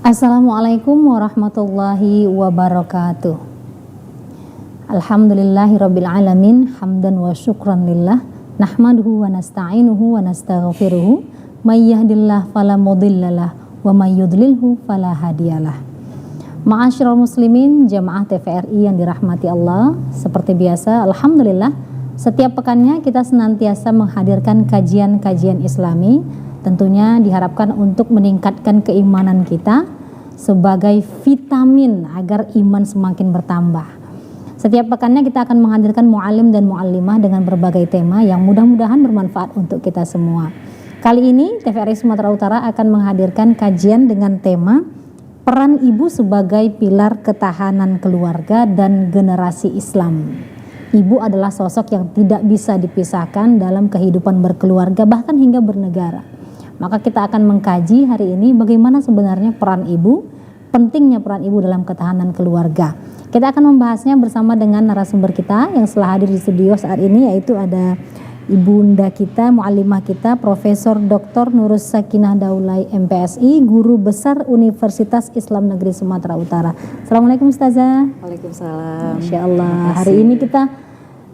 Assalamualaikum warahmatullahi wabarakatuh. Alhamdulillahirabbil alamin, hamdan wa syukran lillah, nahmaduhu wa nasta'inuhu wa nastaghfiruhu, may yahdihillahu fala mudhillalah wa may yudlilhu fala hadiyalah. Ma'asyiral muslimin, jamaah TVRI yang dirahmati Allah, seperti biasa alhamdulillah setiap pekannya kita senantiasa menghadirkan kajian-kajian Islami, tentunya diharapkan untuk meningkatkan keimanan kita sebagai vitamin agar iman semakin bertambah. Setiap pekannya kita akan menghadirkan mu'alim dan mu'allimah dengan berbagai tema yang mudah-mudahan bermanfaat untuk kita semua. Kali ini TVRI Sumatera Utara akan menghadirkan kajian dengan tema peran ibu sebagai pilar ketahanan keluarga dan generasi Islam. Ibu adalah sosok yang tidak bisa dipisahkan dalam kehidupan berkeluarga bahkan hingga bernegara. Maka kita akan mengkaji hari ini bagaimana sebenarnya peran ibu, pentingnya peran ibu dalam ketahanan keluarga. Kita akan membahasnya bersama dengan narasumber kita yang telah hadir di studio saat ini, yaitu ada ibunda kita, muallimah kita, Profesor Dr. Nurus Sakinah Daulay MPSI, Guru Besar Universitas Islam Negeri Sumatera Utara. Assalamualaikum Ustazah. Waalaikumsalam. Masya Allah. Hari ini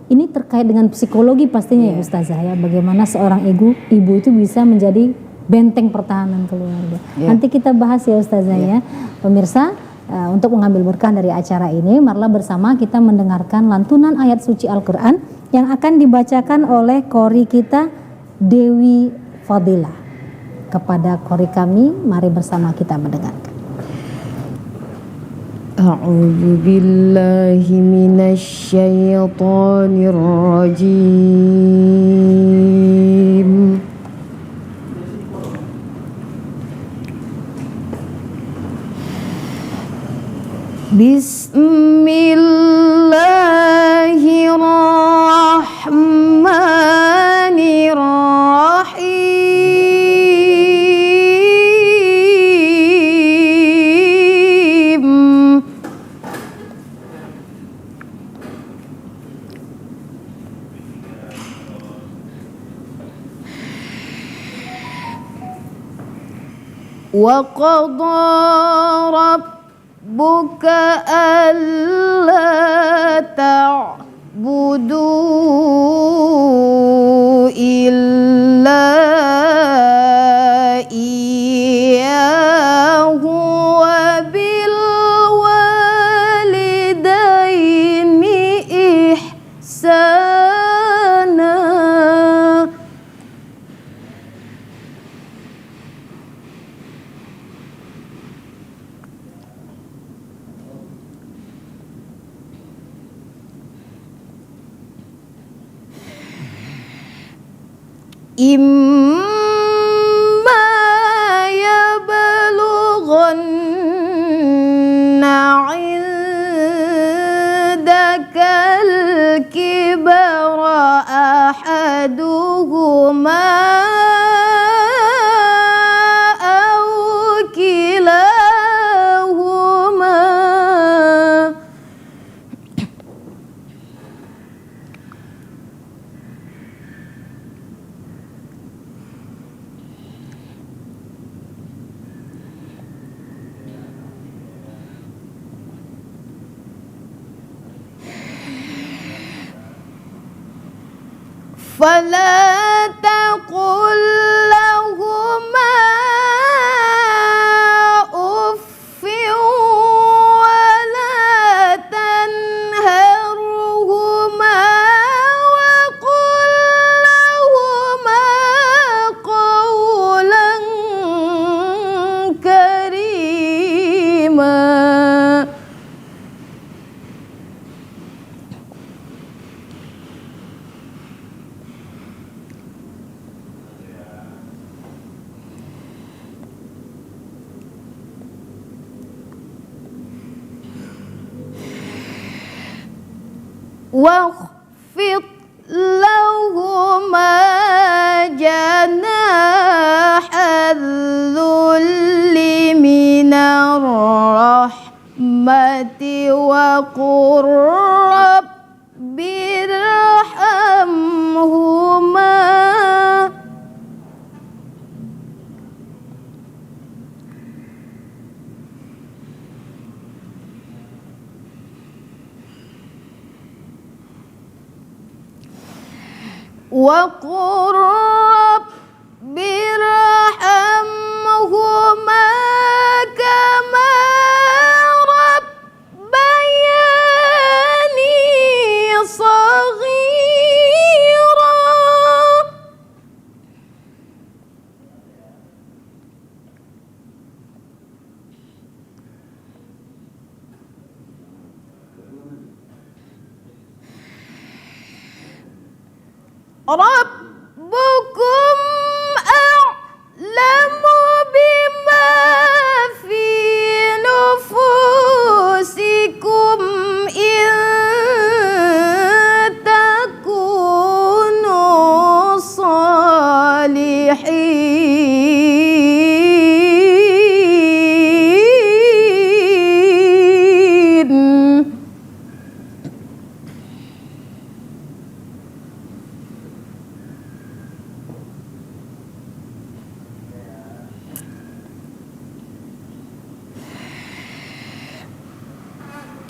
ini terkait dengan psikologi pastinya ya Ustazah ya. Bagaimana seorang ibu itu bisa menjadi benteng pertahanan keluarga. Nanti kita bahas ya Ustazah ya. Pemirsa, untuk mengambil berkah dari acara ini, marilah bersama kita mendengarkan lantunan ayat suci Al-Quran yang akan dibacakan oleh qori kita Dewi Fadilah. Kepada qori kami, mari bersama kita mendengarkan. A'udzu billahi minasy syaithanir rajim. Bismillahirrahmanirrahim. Wa qadara rabbuka alla ta'budu illa iyyahu wa bil walidaini ihsana. Imma yablughanna 'indakal kibara ahaduhuma aw kilahuma fala taqul lahuma uffin wa la tanharhuma wa qul lahuma qawlan karima. Wakhfid lahuma janahadh-dhulli minar rahmati wa qur rabbirhamhuma. وقل رب ارحمهما كما ربياني صغيرا. ربكم أعلم بما في نفوسكم إن تكونوا صالحين.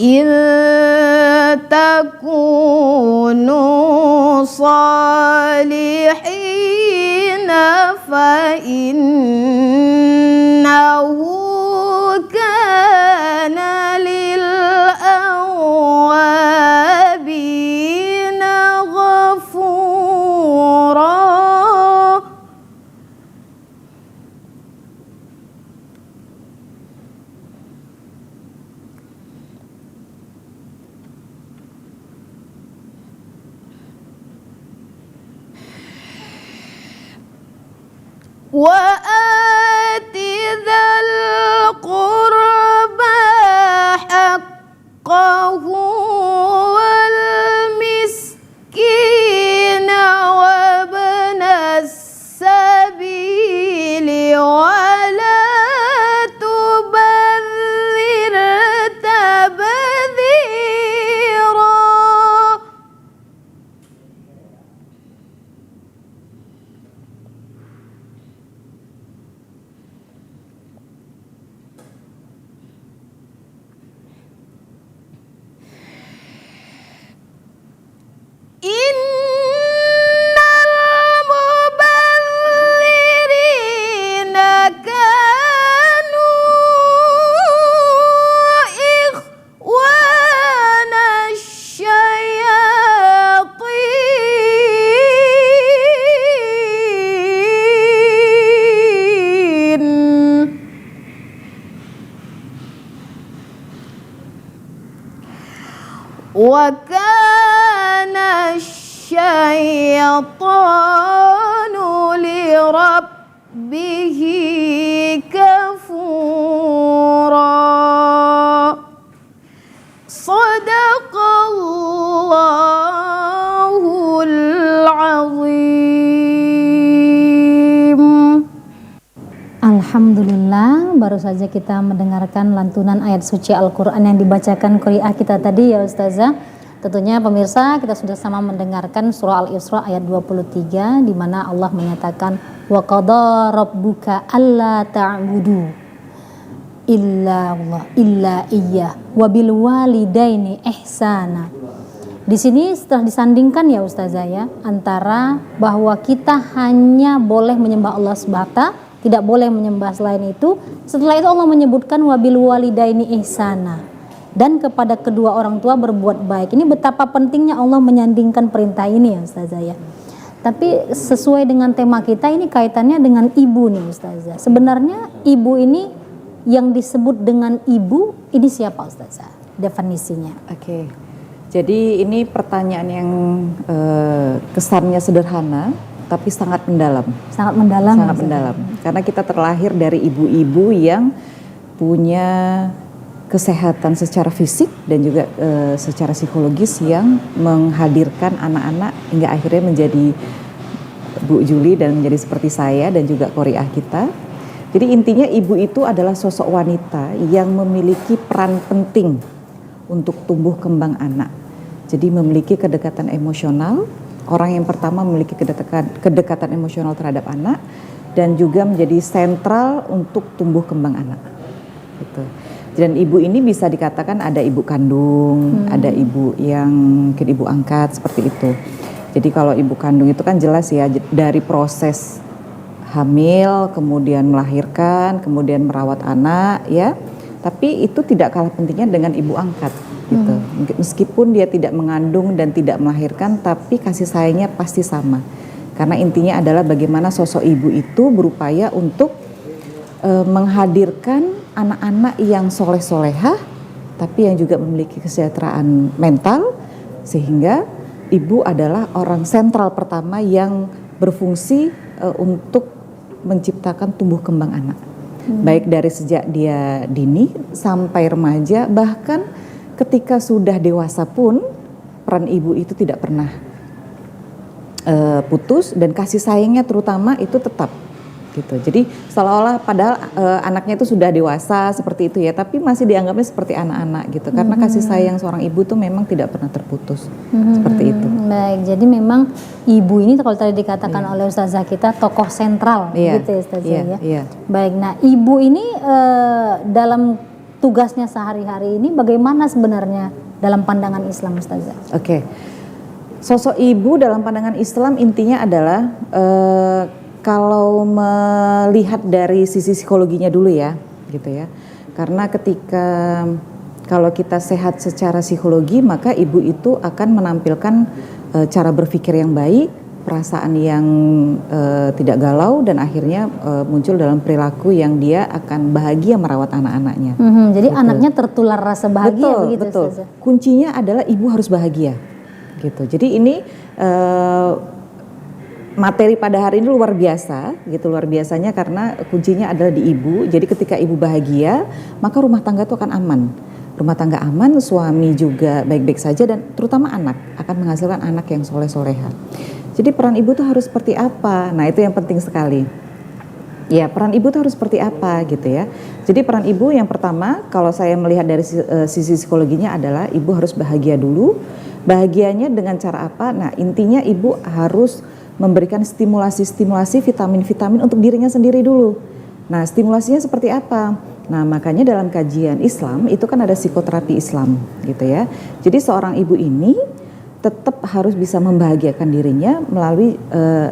إن تكونوا صالحين فإنه كان للأوابين غفورا. وآت ذا القربى حقه والمسكين وابن السبيل ولا تبذر تبذيرا. إن المبذرين كانوا إخوان الشياطين. وكان الشيطان لربه كفورا. صدق الله العظيم. Alhamdulillah, baru saja kita mendengarkan lantunan ayat suci Al-Quran yang dibacakan qiri'ah kita tadi ya Ustazah. Tentunya pemirsa, kita sudah sama mendengarkan surah Al-Isra ayat 23 di mana Allah menyatakan wa qada rabbuka alla ta'budu illa Allah illa iyyah wa bil walidaini ihsana. Di sini setelah disandingkan ya Ustazah ya antara bahwa kita hanya boleh menyembah Allah semata, tidak boleh menyembah selain itu. Setelah itu Allah menyebutkan wabil walidaini ihsana, dan kepada kedua orang tua berbuat baik. Ini betapa pentingnya Allah menyandingkan perintah ini ya Ustazah ya. Tapi sesuai dengan tema kita ini kaitannya dengan ibu nih Ustazah. Sebenarnya ibu ini yang disebut dengan ibu ini siapa Ustazah? Definisinya. Oke. Jadi ini pertanyaan yang kesannya sederhana tapi sangat mendalam. Sangat mendalam. Sangat mendalam. Karena kita terlahir dari ibu-ibu yang punya kesehatan secara fisik dan juga secara psikologis yang menghadirkan anak-anak hingga akhirnya menjadi Bu Juli dan menjadi seperti saya dan juga qori'ah kita. Jadi intinya ibu itu adalah sosok wanita yang memiliki peran penting untuk tumbuh kembang anak. Jadi memiliki kedekatan emosional, orang yang pertama memiliki kedekatan emosional terhadap anak dan juga menjadi sentral untuk tumbuh kembang anak. Gitu. Dan ibu ini bisa dikatakan ada ibu kandung, ada ibu yang mungkin ibu angkat seperti itu. Jadi kalau ibu kandung itu kan jelas ya, dari proses hamil, kemudian melahirkan, kemudian merawat anak ya. Tapi itu tidak kalah pentingnya dengan ibu angkat gitu. Meskipun dia tidak mengandung dan tidak melahirkan, tapi kasih sayangnya pasti sama. Karena intinya adalah bagaimana sosok ibu itu berupaya untuk menghadirkan anak-anak yang soleh-solehah, tapi yang juga memiliki kesejahteraan mental, sehingga ibu adalah orang sentral pertama yang berfungsi untuk menciptakan tumbuh kembang anak. Baik dari sejak dia dini sampai remaja, bahkan ketika sudah dewasa pun peran ibu itu tidak pernah putus, dan kasih sayangnya terutama itu tetap gitu. Jadi seolah-olah padahal anaknya itu sudah dewasa seperti itu ya, tapi masih dianggapnya seperti anak-anak gitu. Karena kasih sayang seorang ibu itu memang tidak pernah terputus. Seperti itu. Baik, jadi memang ibu ini kalau tadi dikatakan oleh Ustazah kita tokoh sentral gitu ya Ustazah ya. Baik, nah ibu ini dalam tugasnya sehari-hari ini bagaimana sebenarnya dalam pandangan Islam Ustazah? Oke. Sosok ibu dalam pandangan Islam intinya adalah kalau melihat dari sisi psikologinya dulu ya, gitu ya. Karena ketika kalau kita sehat secara psikologi, maka ibu itu akan menampilkan cara berpikir yang baik, perasaan yang tidak galau, dan akhirnya muncul dalam perilaku yang dia akan bahagia merawat anak-anaknya. Jadi gitu. Anaknya tertular rasa bahagia begitu. Betul. Kuncinya adalah ibu harus bahagia, gitu. Jadi ini materi pada hari ini luar biasa, gitu, luar biasanya karena kuncinya adalah di ibu. Jadi ketika ibu bahagia, maka rumah tangga itu akan aman. Rumah tangga aman, suami juga baik-baik saja, dan terutama anak akan menghasilkan anak yang soleh-soleha. Jadi peran ibu itu harus seperti apa? Nah itu yang penting sekali. Ya, peran ibu itu harus seperti apa gitu ya. Jadi peran ibu yang pertama, kalau saya melihat dari sisi psikologinya adalah ibu harus bahagia dulu. Bahagianya dengan cara apa? Nah intinya ibu harus memberikan stimulasi-stimulasi, vitamin-vitamin untuk dirinya sendiri dulu. Nah, stimulasinya seperti apa? Nah, makanya dalam kajian Islam itu kan ada psikoterapi Islam, gitu ya. Jadi seorang ibu ini tetap harus bisa membahagiakan dirinya melalui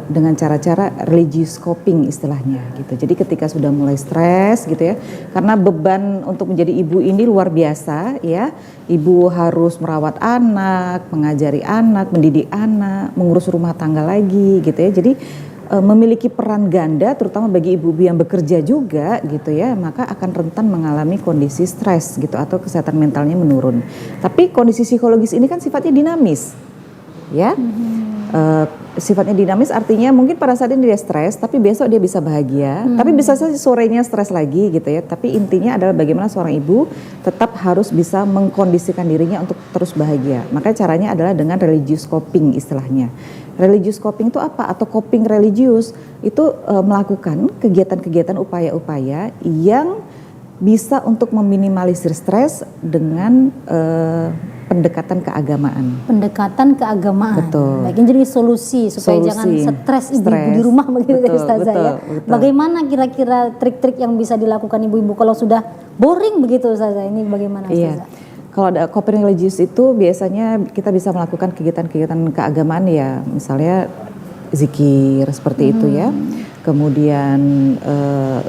dengan cara-cara religious coping istilahnya, gitu. Jadi ketika sudah mulai stres, gitu ya, karena beban untuk menjadi ibu ini luar biasa, ya. Ibu harus merawat anak, mengajari anak, mendidik anak, mengurus rumah tangga lagi, gitu ya. Jadi memiliki peran ganda, terutama bagi ibu-ibu yang bekerja juga, gitu ya, maka akan rentan mengalami kondisi stres, gitu, atau kesehatan mentalnya menurun. Tapi kondisi psikologis ini kan sifatnya dinamis, ya. Sifatnya dinamis artinya mungkin pada saat ini dia stres, tapi besok dia bisa bahagia, tapi bisa saja sorenya stres lagi, gitu ya. Tapi intinya adalah bagaimana seorang ibu tetap harus bisa mengkondisikan dirinya untuk terus bahagia. Maka caranya adalah dengan religious coping istilahnya. Religious coping itu apa? Atau coping religius itu melakukan kegiatan-kegiatan, upaya-upaya yang bisa untuk meminimalisir stres dengan pendekatan keagamaan. Pendekatan keagamaan. Betul. Baik, jadi solusi supaya jangan stres ibu-ibu di rumah begitu ya Ustazah ya. Betul. Bagaimana kira-kira trik-trik yang bisa dilakukan ibu-ibu kalau sudah boring begitu Ustazah? Ini bagaimana Ustazah? Iya. Kalau ada coping religius itu biasanya kita bisa melakukan kegiatan-kegiatan keagamaan ya, misalnya zikir seperti itu ya, kemudian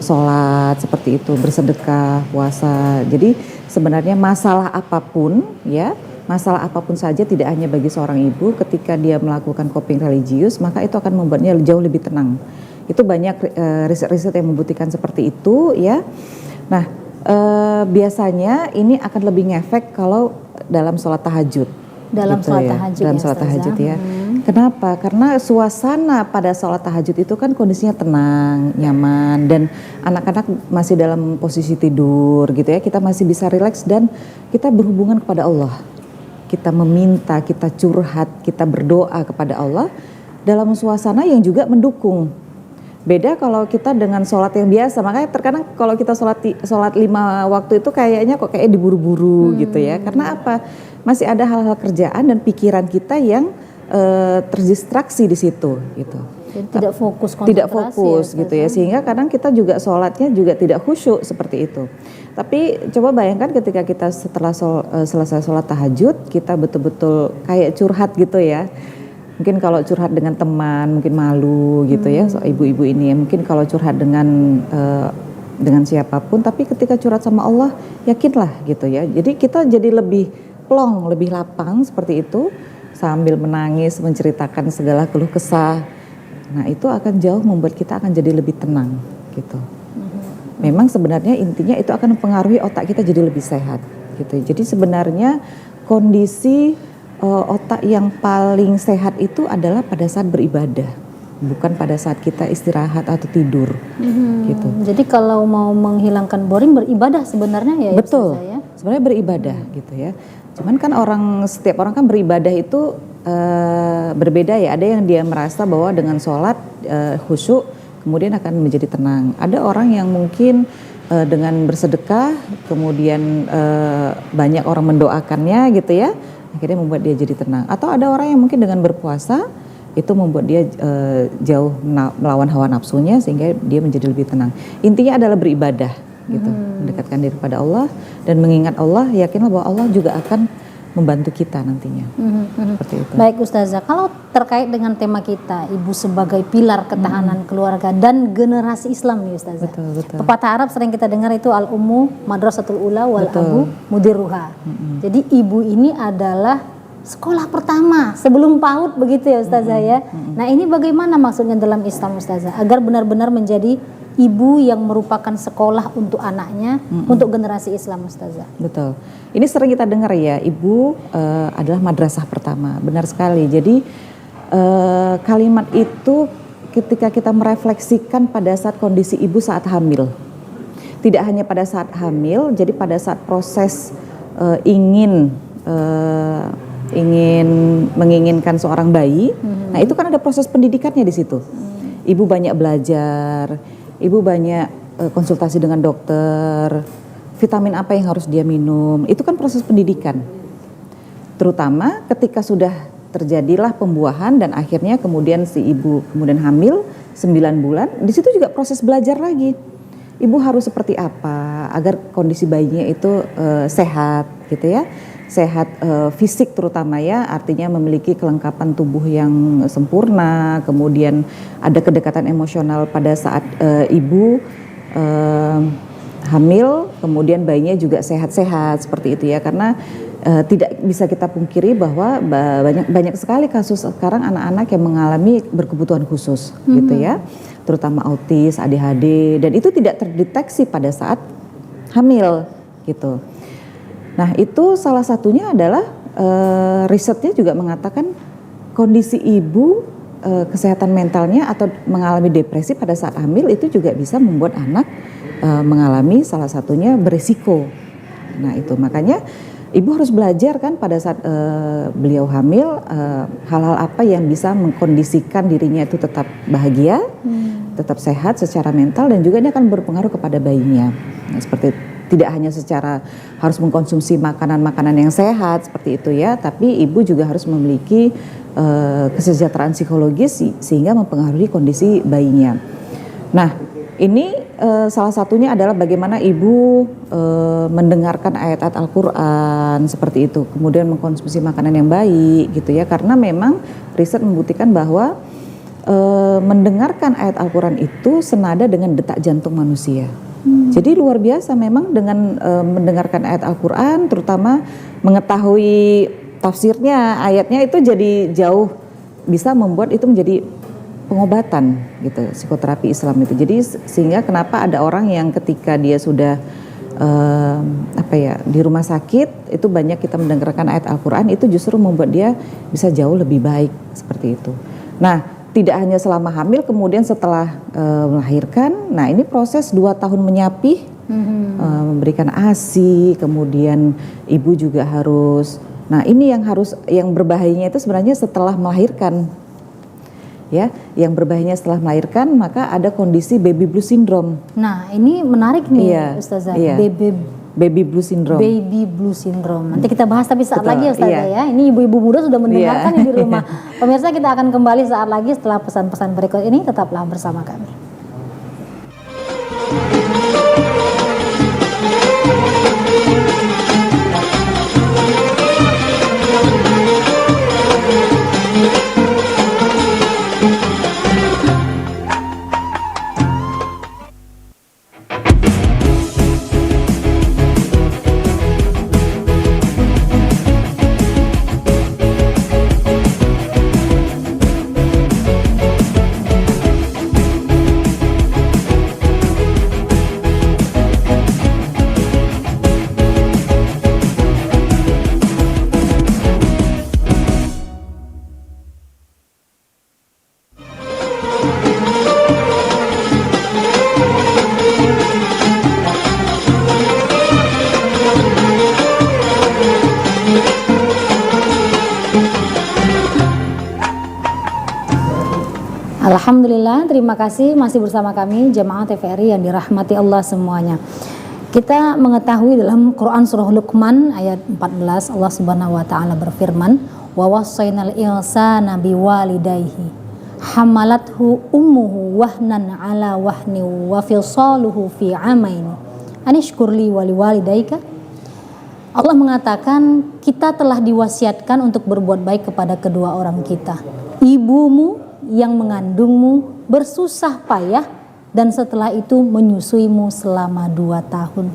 sholat seperti itu, bersedekah, puasa. Jadi sebenarnya masalah apapun ya, masalah apapun saja tidak hanya bagi seorang ibu, ketika dia melakukan coping religius maka itu akan membuatnya jauh lebih tenang. Itu banyak riset-riset yang membuktikan seperti itu ya. Nah biasanya ini akan lebih ngefek kalau dalam sholat tahajud. Dalam gitu sholat ya. tahajud Dalam ya, sholat tahajud ya. Kenapa? Karena suasana pada sholat tahajud itu kan kondisinya tenang, nyaman, dan anak-anak masih dalam posisi tidur gitu ya. Kita masih bisa rileks dan kita berhubungan kepada Allah. Kita meminta, kita curhat, kita berdoa kepada Allah dalam suasana yang juga mendukung. Beda kalau kita dengan sholat yang biasa, makanya terkadang kalau kita sholat 5 waktu itu kayaknya kok kayak diburu-buru gitu ya. Karena apa? Masih ada hal-hal kerjaan dan pikiran kita yang terdistraksi di situ gitu. Jadi tidak fokus konsentrasi. Tidak fokus ya, gitu ya, sehingga kadang kita juga sholatnya juga tidak khusyuk seperti itu. Tapi coba bayangkan ketika kita setelah selesai sholat tahajud, kita betul-betul kayak curhat gitu ya. Mungkin kalau curhat dengan teman mungkin malu gitu ya, so, ibu-ibu ini ya. Mungkin kalau curhat dengan siapapun, tapi ketika curhat sama Allah yakinlah gitu ya. Jadi kita jadi lebih plong, lebih lapang seperti itu, sambil menangis menceritakan segala keluh kesah. Nah itu akan jauh membuat kita akan jadi lebih tenang gitu. Memang sebenarnya intinya itu akan mempengaruhi otak kita jadi lebih sehat gitu. Jadi sebenarnya kondisi otak yang paling sehat itu adalah pada saat beribadah, bukan pada saat kita istirahat atau tidur gitu. Jadi kalau mau menghilangkan boring, beribadah sebenarnya ya. Betul, ya? sebenarnya beribadah gitu ya. Cuman kan setiap orang kan beribadah itu berbeda ya. Ada yang dia merasa bahwa dengan sholat khusyuk kemudian akan menjadi tenang. Ada orang yang mungkin dengan bersedekah kemudian banyak orang mendoakannya gitu ya, akhirnya membuat dia jadi tenang. Atau ada orang yang mungkin dengan berpuasa itu membuat dia jauh melawan hawa nafsunya sehingga dia menjadi lebih tenang. Intinya adalah beribadah gitu, mendekatkan diri pada Allah dan mengingat Allah, yakinlah bahwa Allah juga akan membantu kita nantinya. Seperti itu. Baik Ustazah, kalau terkait dengan tema kita, ibu sebagai pilar ketahanan keluarga dan generasi Islam nih Ustazah. Betul. Pepatah Arab sering kita dengar itu al-ummu madrasatul ula wal abu mudiruha. Jadi ibu ini adalah sekolah pertama sebelum PAUD begitu ya Ustazah ya. Nah ini bagaimana maksudnya dalam Islam Ustazah agar benar-benar menjadi ibu yang merupakan sekolah untuk anaknya, untuk generasi Islam Ustazah. Betul. Ini sering kita dengar ya, ibu adalah madrasah pertama. Benar sekali. Jadi kalimat itu ketika kita merefleksikan pada saat kondisi ibu saat hamil. Tidak hanya pada saat hamil, jadi pada saat proses ingin menginginkan seorang bayi. Nah, itu kan ada proses pendidikannya di situ. Ibu banyak belajar, ibu banyak konsultasi dengan dokter, vitamin apa yang harus dia minum, itu kan proses pendidikan. Terutama ketika sudah terjadilah pembuahan dan akhirnya kemudian si ibu kemudian hamil 9 bulan, di situ juga proses belajar lagi. Ibu harus seperti apa agar kondisi bayinya itu sehat gitu ya. Sehat fisik terutama ya, artinya memiliki kelengkapan tubuh yang sempurna, kemudian ada kedekatan emosional pada saat ibu hamil, kemudian bayinya juga sehat-sehat seperti itu ya, karena tidak bisa kita pungkiri bahwa banyak sekali kasus sekarang anak-anak yang mengalami berkebutuhan khusus gitu ya, terutama autis, ADHD, dan itu tidak terdeteksi pada saat hamil gitu. Nah itu salah satunya adalah risetnya juga mengatakan kondisi ibu kesehatan mentalnya atau mengalami depresi pada saat hamil itu juga bisa membuat anak mengalami salah satunya berisiko. Nah itu makanya ibu harus belajar kan pada saat beliau hamil hal-hal apa yang bisa mengkondisikan dirinya itu tetap bahagia, tetap sehat secara mental dan juga ini akan berpengaruh kepada bayinya. Nah, seperti tidak hanya secara harus mengkonsumsi makanan-makanan yang sehat seperti itu ya, tapi ibu juga harus memiliki kesejahteraan psikologis sehingga mempengaruhi kondisi bayinya. Nah, ini salah satunya adalah bagaimana ibu mendengarkan ayat-ayat Al-Quran seperti itu, kemudian mengkonsumsi makanan yang baik gitu ya, karena memang riset membuktikan bahwa mendengarkan ayat Al-Quran itu senada dengan detak jantung manusia. Jadi luar biasa memang dengan mendengarkan ayat Al-Quran, terutama mengetahui tafsirnya, ayatnya itu jadi jauh bisa membuat itu menjadi pengobatan gitu, psikoterapi Islam itu. Jadi sehingga kenapa ada orang yang ketika dia sudah di rumah sakit itu banyak kita mendengarkan ayat Al-Quran itu justru membuat dia bisa jauh lebih baik seperti itu. Nah tidak hanya selama hamil, kemudian setelah melahirkan, nah ini proses 2 tahun menyapih, memberikan ASI, kemudian ibu juga harus, nah ini yang berbahayanya itu sebenarnya setelah melahirkan, ya, yang berbahayanya setelah melahirkan, maka ada kondisi baby blue syndrome. Nah ini menarik nih Ustazah, baby blue syndrome. Baby blue syndrome. Nanti kita bahas tapi saat lagi ya Ustazah ya. Ini ibu-ibu muda sudah mendengarkan di rumah. Pemirsa kita akan kembali saat lagi setelah pesan-pesan berikut ini. Tetaplah bersama kami. Alhamdulillah, terima kasih masih bersama kami jamaah TVRI yang dirahmati Allah semuanya. Kita mengetahui dalam Quran surah Luqman ayat 14 Allah Subhanahu wa taala berfirman, "Wa wassaynal insana biwalidayhi hamalathu ummuhu wahnan ala wahni wa fisaluhu fi amaini anishkurli wa liwalidayka." Allah mengatakan kita telah diwasiatkan untuk berbuat baik kepada kedua orang kita. Ibumu yang mengandungmu bersusah payah dan setelah itu menyusuimu selama 2 tahun.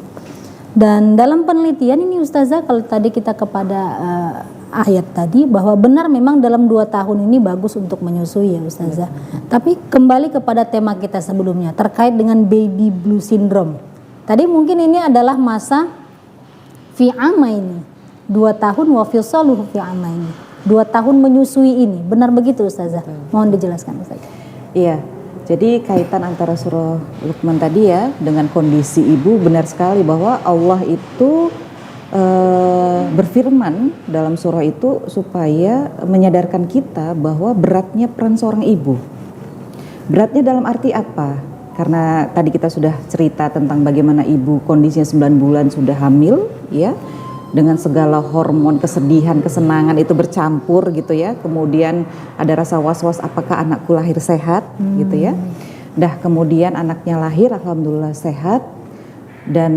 Dan dalam penelitian ini Ustazah, kalau tadi kita kepada ayat tadi bahwa benar memang dalam 2 tahun ini bagus untuk menyusui ya Ustazah. Tapi kembali kepada tema kita sebelumnya terkait dengan baby blue syndrome. Tadi mungkin ini adalah masa fi amaini, 2 tahun wa fisaluhu fi amaini. 2 tahun menyusui ini, benar begitu Ustazah? Mohon dijelaskan Ustazah. Iya, jadi kaitan antara surah Luqman tadi ya dengan kondisi ibu, benar sekali bahwa Allah itu berfirman dalam surah itu supaya menyadarkan kita bahwa beratnya peran seorang ibu. Beratnya dalam arti apa? Karena tadi kita sudah cerita tentang bagaimana ibu kondisinya 9 bulan sudah hamil ya, dengan segala hormon kesedihan, kesenangan itu bercampur gitu ya. Kemudian ada rasa was-was apakah anakku lahir sehat gitu ya. Dah kemudian anaknya lahir alhamdulillah sehat. Dan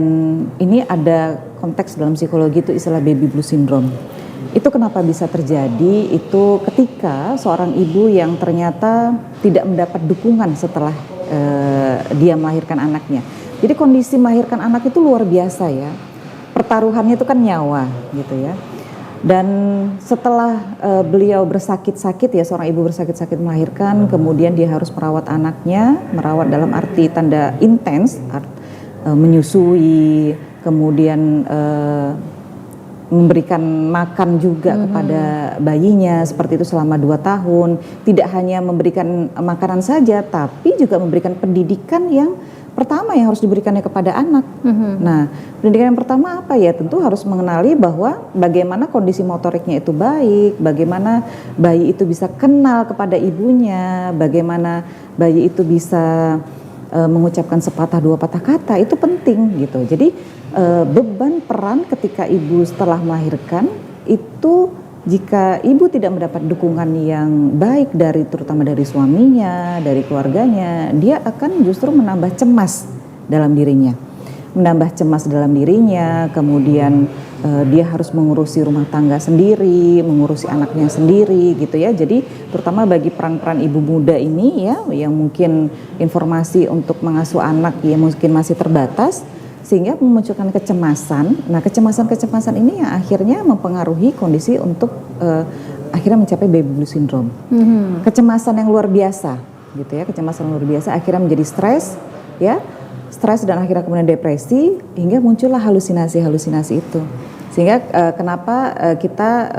ini ada konteks dalam psikologi itu istilah baby blue syndrome. Itu kenapa bisa terjadi? Itu ketika seorang ibu yang ternyata tidak mendapat dukungan setelah dia melahirkan anaknya. Jadi kondisi melahirkan anak itu luar biasa ya. Pertaruhannya itu kan nyawa gitu ya. Dan setelah beliau bersakit-sakit ya, seorang ibu bersakit-sakit melahirkan, kemudian dia harus merawat anaknya, merawat dalam arti tanda intens, menyusui, kemudian memberikan makan juga kepada bayinya seperti itu selama 2 tahun. Tidak hanya memberikan makanan saja, tapi juga memberikan pendidikan yang pertama yang harus diberikannya kepada anak. Nah, pendidikan yang pertama apa ya? Tentu harus mengenali bahwa bagaimana kondisi motoriknya itu baik, bagaimana bayi itu bisa kenal kepada ibunya, bagaimana bayi itu bisa mengucapkan sepatah 2 patah kata, itu penting gitu. Jadi beban peran ketika ibu setelah melahirkan itu, jika ibu tidak mendapat dukungan yang baik dari terutama dari suaminya, dari keluarganya, dia akan justru menambah cemas dalam dirinya. Menambah cemas dalam dirinya, kemudian dia harus mengurusi rumah tangga sendiri, mengurusi anaknya sendiri gitu ya. Jadi terutama bagi peran-peran ibu muda ini ya, yang mungkin informasi untuk mengasuh anak ya mungkin masih terbatas, sehingga memunculkan kecemasan. Nah, kecemasan ini yang akhirnya mempengaruhi kondisi untuk akhirnya mencapai baby blue syndrome. Kecemasan yang luar biasa gitu ya, kecemasan yang luar biasa akhirnya menjadi stres ya. Stres dan akhirnya kemudian depresi hingga muncullah halusinasi-halusinasi itu. Sehingga kenapa kita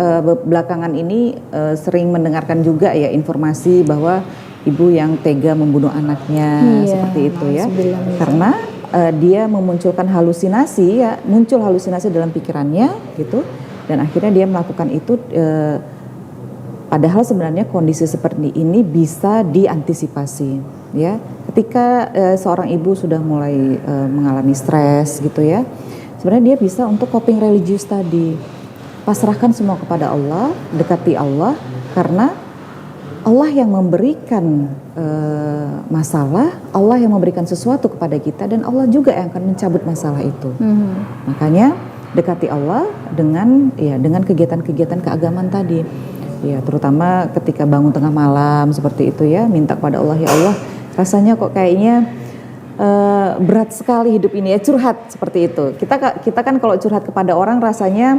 belakangan ini sering mendengarkan juga ya informasi bahwa ibu yang tega membunuh anaknya seperti itu ya. Karena dia memunculkan halusinasi ya, muncul halusinasi dalam pikirannya gitu, dan akhirnya dia melakukan itu padahal sebenarnya kondisi seperti ini bisa diantisipasi ya. Ketika seorang ibu sudah mulai mengalami stres gitu ya, sebenarnya dia bisa untuk coping religius tadi, pasrahkan semua kepada Allah, dekati Allah, karena Allah yang memberikan masalah, Allah yang memberikan sesuatu kepada kita, dan Allah juga yang akan mencabut masalah itu. Makanya dekati Allah dengan kegiatan-kegiatan keagamaan tadi. Ya, terutama ketika bangun tengah malam seperti itu ya, minta kepada Allah, ya Allah, rasanya kok kayaknya berat sekali hidup ini ya, curhat seperti itu. Kita kan kalau curhat kepada orang rasanya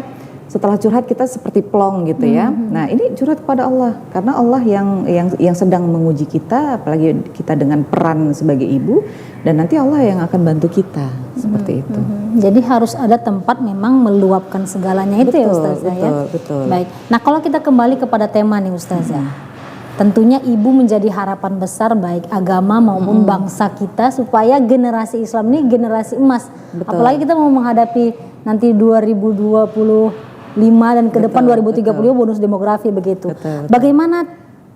setelah curhat kita seperti plong gitu ya. Nah, ini curhat kepada Allah karena Allah yang sedang menguji kita, apalagi kita dengan peran sebagai ibu, dan nanti Allah yang akan bantu kita seperti itu. Jadi harus ada tempat memang meluapkan segalanya itu ya Ustazah ya. Betul. Baik. Nah, kalau kita kembali kepada tema nih Ustazah. Tentunya ibu menjadi harapan besar baik agama maupun bangsa kita supaya generasi Islam ini generasi emas. Betul. Apalagi kita mau menghadapi nanti 2025 dan ke depan 2030 bonus demografi begitu. Betul. Bagaimana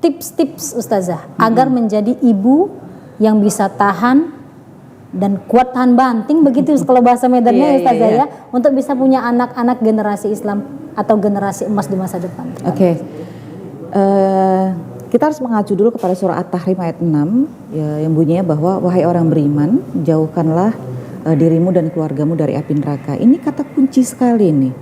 tips-tips Ustazah agar menjadi ibu yang bisa tahan dan kuat tahan banting begitu kalau bahasa Medannya Ustazah ya, untuk bisa punya anak-anak generasi Islam atau generasi emas di masa depan. Oke. Kita harus mengacu dulu kepada surah At-Tahrim ayat 6 ya, yang bunyinya bahwa wahai orang beriman, jauhkanlah dirimu dan keluargamu dari api neraka. Ini kata kunci sekali nih.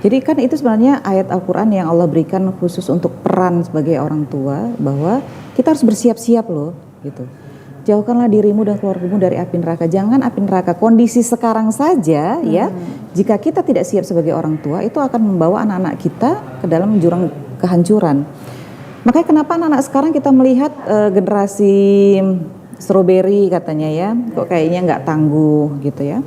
Jadi kan itu sebenarnya ayat Al-Quran yang Allah berikan khusus untuk peran sebagai orang tua, bahwa kita harus bersiap-siap loh gitu. Jauhkanlah dirimu dan keluargamu dari api neraka. Jangan api neraka, kondisi sekarang saja ya, jika kita tidak siap sebagai orang tua, itu akan membawa anak-anak kita ke dalam jurang kehancuran. Makanya kenapa anak-anak sekarang kita melihat generasi strawberry katanya ya, kok kayaknya nggak tangguh gitu ya.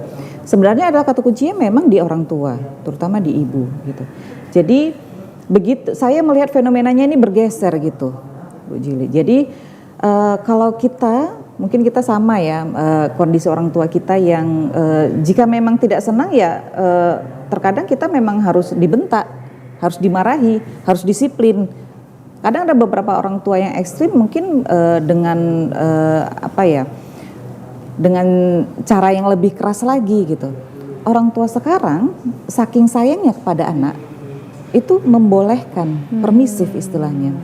Sebenarnya adalah kata kuncinya memang di orang tua, terutama di ibu gitu. Jadi begitu saya melihat fenomenanya ini bergeser gitu, Bu Jili. Jadi kalau kita mungkin kita sama ya, kondisi orang tua kita yang jika memang tidak senang ya terkadang kita memang harus dibentak, harus dimarahi, harus disiplin. Kadang ada beberapa orang tua yang ekstrim mungkin dengan dengan cara yang lebih keras lagi gitu. Orang tua sekarang saking sayangnya kepada anak itu membolehkan, permisif istilahnya.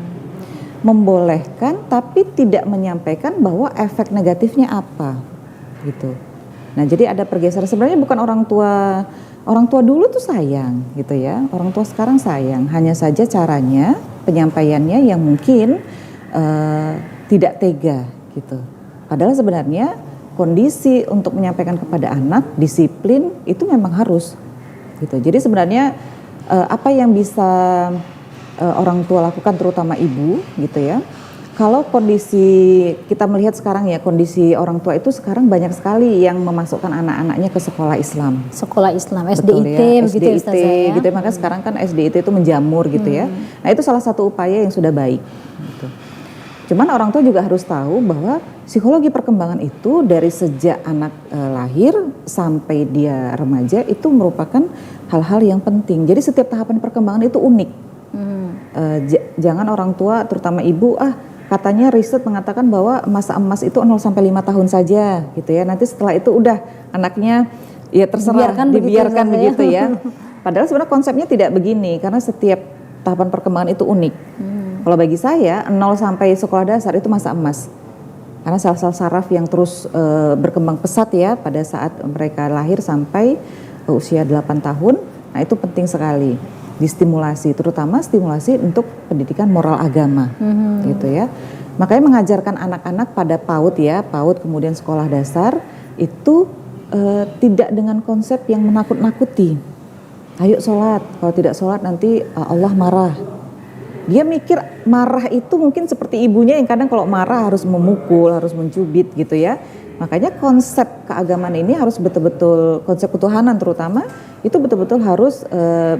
Membolehkan tapi tidak menyampaikan bahwa efek negatifnya apa gitu. Nah, jadi ada pergeseran. Sebenarnya bukan orang tua dulu tuh sayang gitu ya. Orang tua sekarang sayang, hanya saja caranya, penyampaiannya yang mungkin tidak tega gitu. Padahal sebenarnya kondisi untuk menyampaikan kepada anak, disiplin itu memang harus gitu. Jadi sebenarnya apa yang bisa orang tua lakukan, terutama ibu gitu ya. Kalau kondisi kita melihat sekarang ya, kondisi orang tua itu sekarang banyak sekali yang memasukkan anak-anaknya ke sekolah Islam. Sekolah Islam, Betul SDIT ya, begitu SDIT, ya Ustazah ya. gitu ya. Maka sekarang kan SDIT itu menjamur gitu ya. Nah, itu salah satu upaya yang sudah baik gitu. Cuman orang tua juga harus tahu bahwa psikologi perkembangan itu dari sejak anak lahir sampai dia remaja itu merupakan hal-hal yang penting. Jadi setiap tahapan perkembangan itu unik. Jangan orang tua, terutama ibu, katanya riset mengatakan bahwa masa emas itu 0 sampai 5 tahun saja gitu ya. Nanti setelah itu udah anaknya ya terserah dibiarkan begitu ya. Padahal sebenarnya konsepnya tidak begini, karena setiap tahapan perkembangan itu unik. Kalau bagi saya 0 sampai sekolah dasar itu masa emas. Karena sel-sel saraf yang terus berkembang pesat ya pada saat mereka lahir sampai usia 8 tahun. Nah, itu penting sekali distimulasi, terutama stimulasi untuk pendidikan moral agama gitu ya. Makanya mengajarkan anak-anak pada PAUD ya, PAUD kemudian sekolah dasar itu tidak dengan konsep yang menakut-nakuti. Ayo sholat, kalau tidak sholat nanti Allah marah. Dia mikir marah itu mungkin seperti ibunya yang kadang kalau marah harus memukul, harus mencubit gitu ya. Makanya konsep keagamaan ini harus betul-betul, konsep ketuhanan terutama, itu betul-betul harus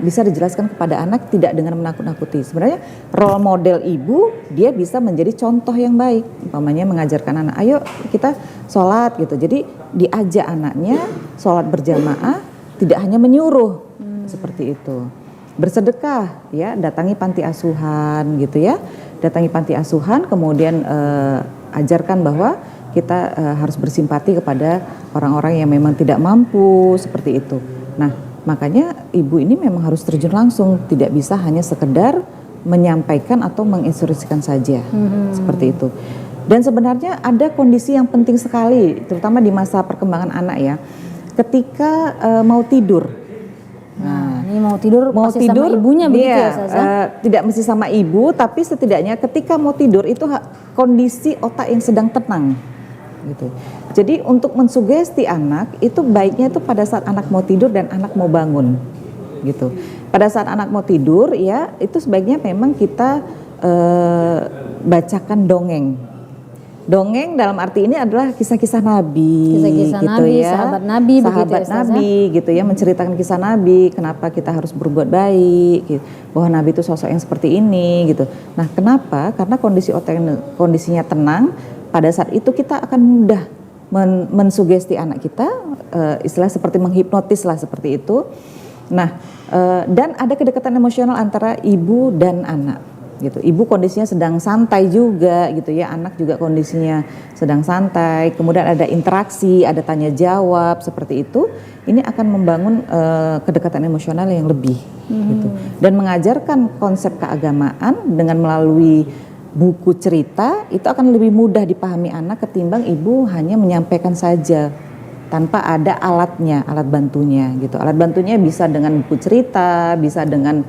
bisa dijelaskan kepada anak tidak dengan menakut-nakuti. Sebenarnya role model ibu, dia bisa menjadi contoh yang baik. Umpamanya mengajarkan anak, ayo kita sholat gitu. Jadi diajak anaknya sholat berjamaah, tidak hanya menyuruh seperti itu. Bersedekah ya, datangi panti asuhan gitu ya, datangi panti asuhan, kemudian ajarkan bahwa kita harus bersimpati kepada orang-orang yang memang tidak mampu seperti itu. Nah, makanya ibu ini memang harus terjun langsung, tidak bisa hanya sekedar menyampaikan atau menginstruksikan saja seperti itu. Dan sebenarnya ada kondisi yang penting sekali, terutama di masa perkembangan anak ya, ketika mau tidur. Nah, ini mau tidur sama ibunya begitu ya Ustazah? Tidak mesti sama ibu, tapi setidaknya ketika mau tidur itu kondisi otak yang sedang tenang gitu. Jadi untuk mensugesti anak itu baiknya itu pada saat anak mau tidur dan anak mau bangun gitu. Pada saat anak mau tidur ya itu sebaiknya memang kita bacakan dongeng. Dongeng dalam arti ini adalah kisah-kisah Nabi, kisah-kisah gitu Nabi, ya, sahabat Nabi, sahabat Nabi, gitu ya, menceritakan kisah Nabi, kenapa kita harus berbuat baik, gitu. Bahwa Nabi itu sosok yang seperti ini, gitu. Nah, kenapa? Karena kondisi otak kondisinya tenang, pada saat itu kita akan mudah mensugesti anak kita, istilah seperti menghipnotis lah seperti itu. Nah, dan ada kedekatan emosional antara ibu dan anak. Gitu. Jadi gitu. Ibu kondisinya sedang santai juga gitu ya, anak juga kondisinya sedang santai, kemudian ada interaksi, ada tanya jawab seperti itu, ini akan membangun kedekatan emosional yang lebih gitu. Dan mengajarkan konsep keagamaan dengan melalui buku cerita itu akan lebih mudah dipahami anak ketimbang ibu hanya menyampaikan saja tanpa ada alatnya, alat bantunya gitu. Alat bantunya bisa dengan buku cerita, bisa dengan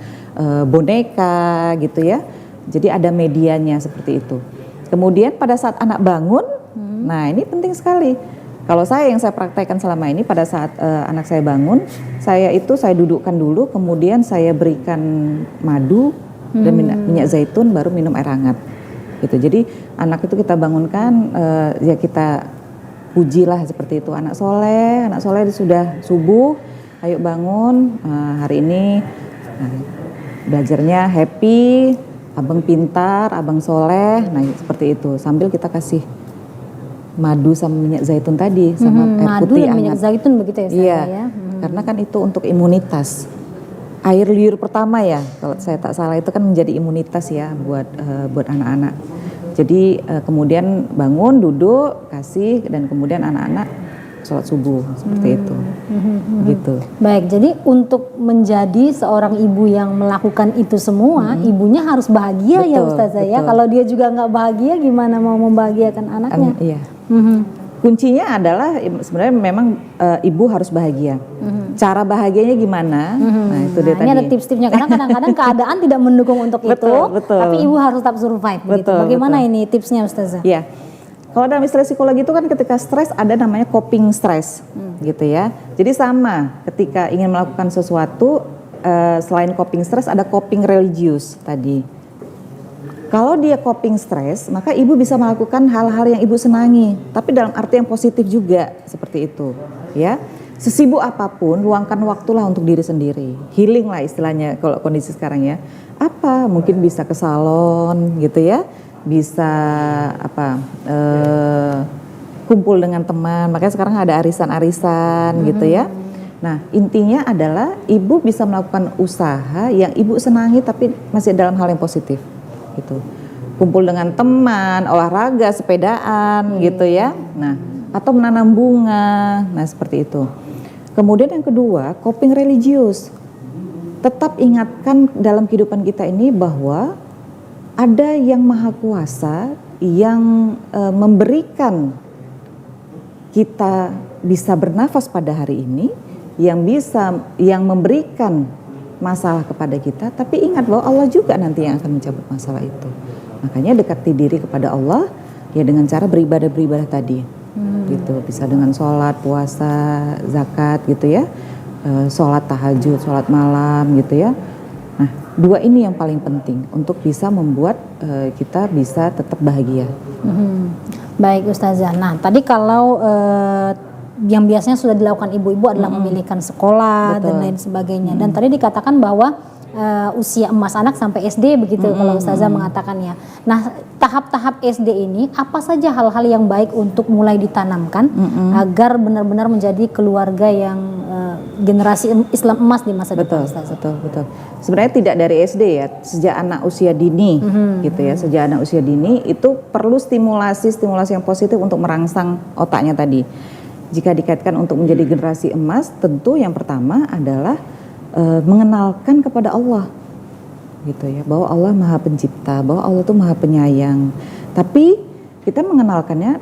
boneka gitu ya. Jadi ada medianya seperti itu. Kemudian pada saat anak bangun, nah ini penting sekali. Kalau saya yang saya praktekkan selama ini pada saat anak saya bangun, saya dudukkan dulu, kemudian saya berikan madu dan minyak zaitun, baru minum air hangat. Gitu. Jadi anak itu kita bangunkan, ya kita pujilah seperti itu, anak soleh sudah subuh, ayo bangun, hari ini belajarnya happy, abang pintar, abang soleh, nah seperti itu. Sambil kita kasih madu sama minyak zaitun tadi, sama air madu putih dan hangat. minyak zaitun begitu ya? Iya, ya? Karena kan itu untuk imunitas. Air liur pertama ya, kalau saya tak salah itu kan menjadi imunitas ya buat anak-anak. Jadi kemudian bangun, duduk, kasih, dan kemudian anak-anak sholat subuh seperti itu, gitu. Baik, jadi untuk menjadi seorang ibu yang melakukan itu semua, ibunya harus bahagia. Betul, ya Ustazah ya. Kalau dia juga nggak bahagia, gimana mau membahagiakan anaknya? Iya. Kuncinya adalah sebenarnya memang ibu harus bahagia. Cara bahagianya gimana? Nah itu dia tadi. Ini ada tips-tipsnya karena kadang-kadang keadaan tidak mendukung untuk betul, itu, tapi ibu harus tetap survive. Begitu. Bagaimana ini tipsnya Ustazah? Iya. Kalau dalam istilah psikologi itu kan ketika stres ada namanya coping stress, gitu ya. Jadi sama ketika ingin melakukan sesuatu, selain coping stress ada coping religius tadi. Kalau dia coping stress, maka ibu bisa melakukan hal-hal yang ibu senangi, tapi dalam arti yang positif juga seperti itu, ya. Sesibuk apapun, luangkan waktulah untuk diri sendiri, healing lah istilahnya kalau kondisi sekarang ya. Apa? Mungkin bisa ke salon, gitu ya. Bisa kumpul dengan teman, makanya sekarang ada arisan-arisan gitu ya. Nah intinya adalah ibu bisa melakukan usaha yang ibu senangi tapi masih dalam hal yang positif gitu. Kumpul dengan teman, olahraga, sepedaan gitu ya. Nah atau menanam bunga, nah seperti itu. Kemudian yang kedua, coping religius. Tetap ingatkan dalam kehidupan kita ini bahwa ada yang maha kuasa yang memberikan kita bisa bernafas pada hari ini, yang memberikan masalah kepada kita, tapi ingat bahwa Allah juga nanti yang akan mencabut masalah itu. Makanya dekati diri kepada Allah ya dengan cara beribadah tadi, gitu. Bisa dengan sholat, puasa, zakat gitu ya, sholat tahajud, sholat malam gitu ya. Nah, dua ini yang paling penting untuk bisa membuat kita bisa tetap bahagia. Baik Ustazah. Nah, tadi kalau yang biasanya sudah dilakukan ibu-ibu adalah memilihkan sekolah dan lain sebagainya. Dan tadi dikatakan bahwa usia emas anak sampai SD begitu kalau Ustazah mengatakannya. Nah, tahap-tahap SD ini apa saja hal-hal yang baik untuk mulai ditanamkan agar benar-benar menjadi keluarga yang generasi Islam emas di masa depan Ustazah? Betul. Sebenarnya tidak dari SD ya, sejak anak usia dini gitu ya. Sejak anak usia dini itu perlu stimulasi yang positif untuk merangsang otaknya tadi. Jika dikaitkan untuk menjadi generasi emas, tentu yang pertama adalah mengenalkan kepada Allah, gitu ya, bahwa Allah Maha Pencipta, bahwa Allah itu Maha Penyayang. Tapi kita mengenalkannya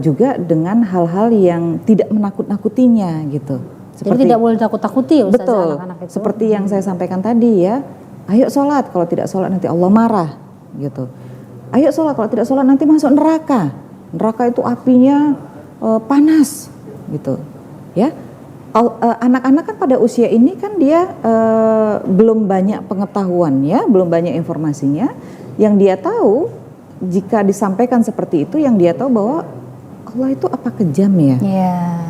juga dengan hal-hal yang tidak menakut-nakutinya, gitu. Jadi tidak boleh takut-takuti ya Ustazah, betul, anak-anak itu. Seperti yang saya sampaikan tadi ya, ayo sholat, kalau tidak sholat nanti Allah marah, gitu. Ayo sholat, kalau tidak sholat nanti masuk neraka. Neraka itu apinya panas, gitu, ya. Anak-anak kan pada usia ini kan dia belum banyak pengetahuan ya, belum banyak informasinya. Yang dia tahu jika disampaikan seperti itu, yang dia tahu bahwa Allah itu apa kejam ya,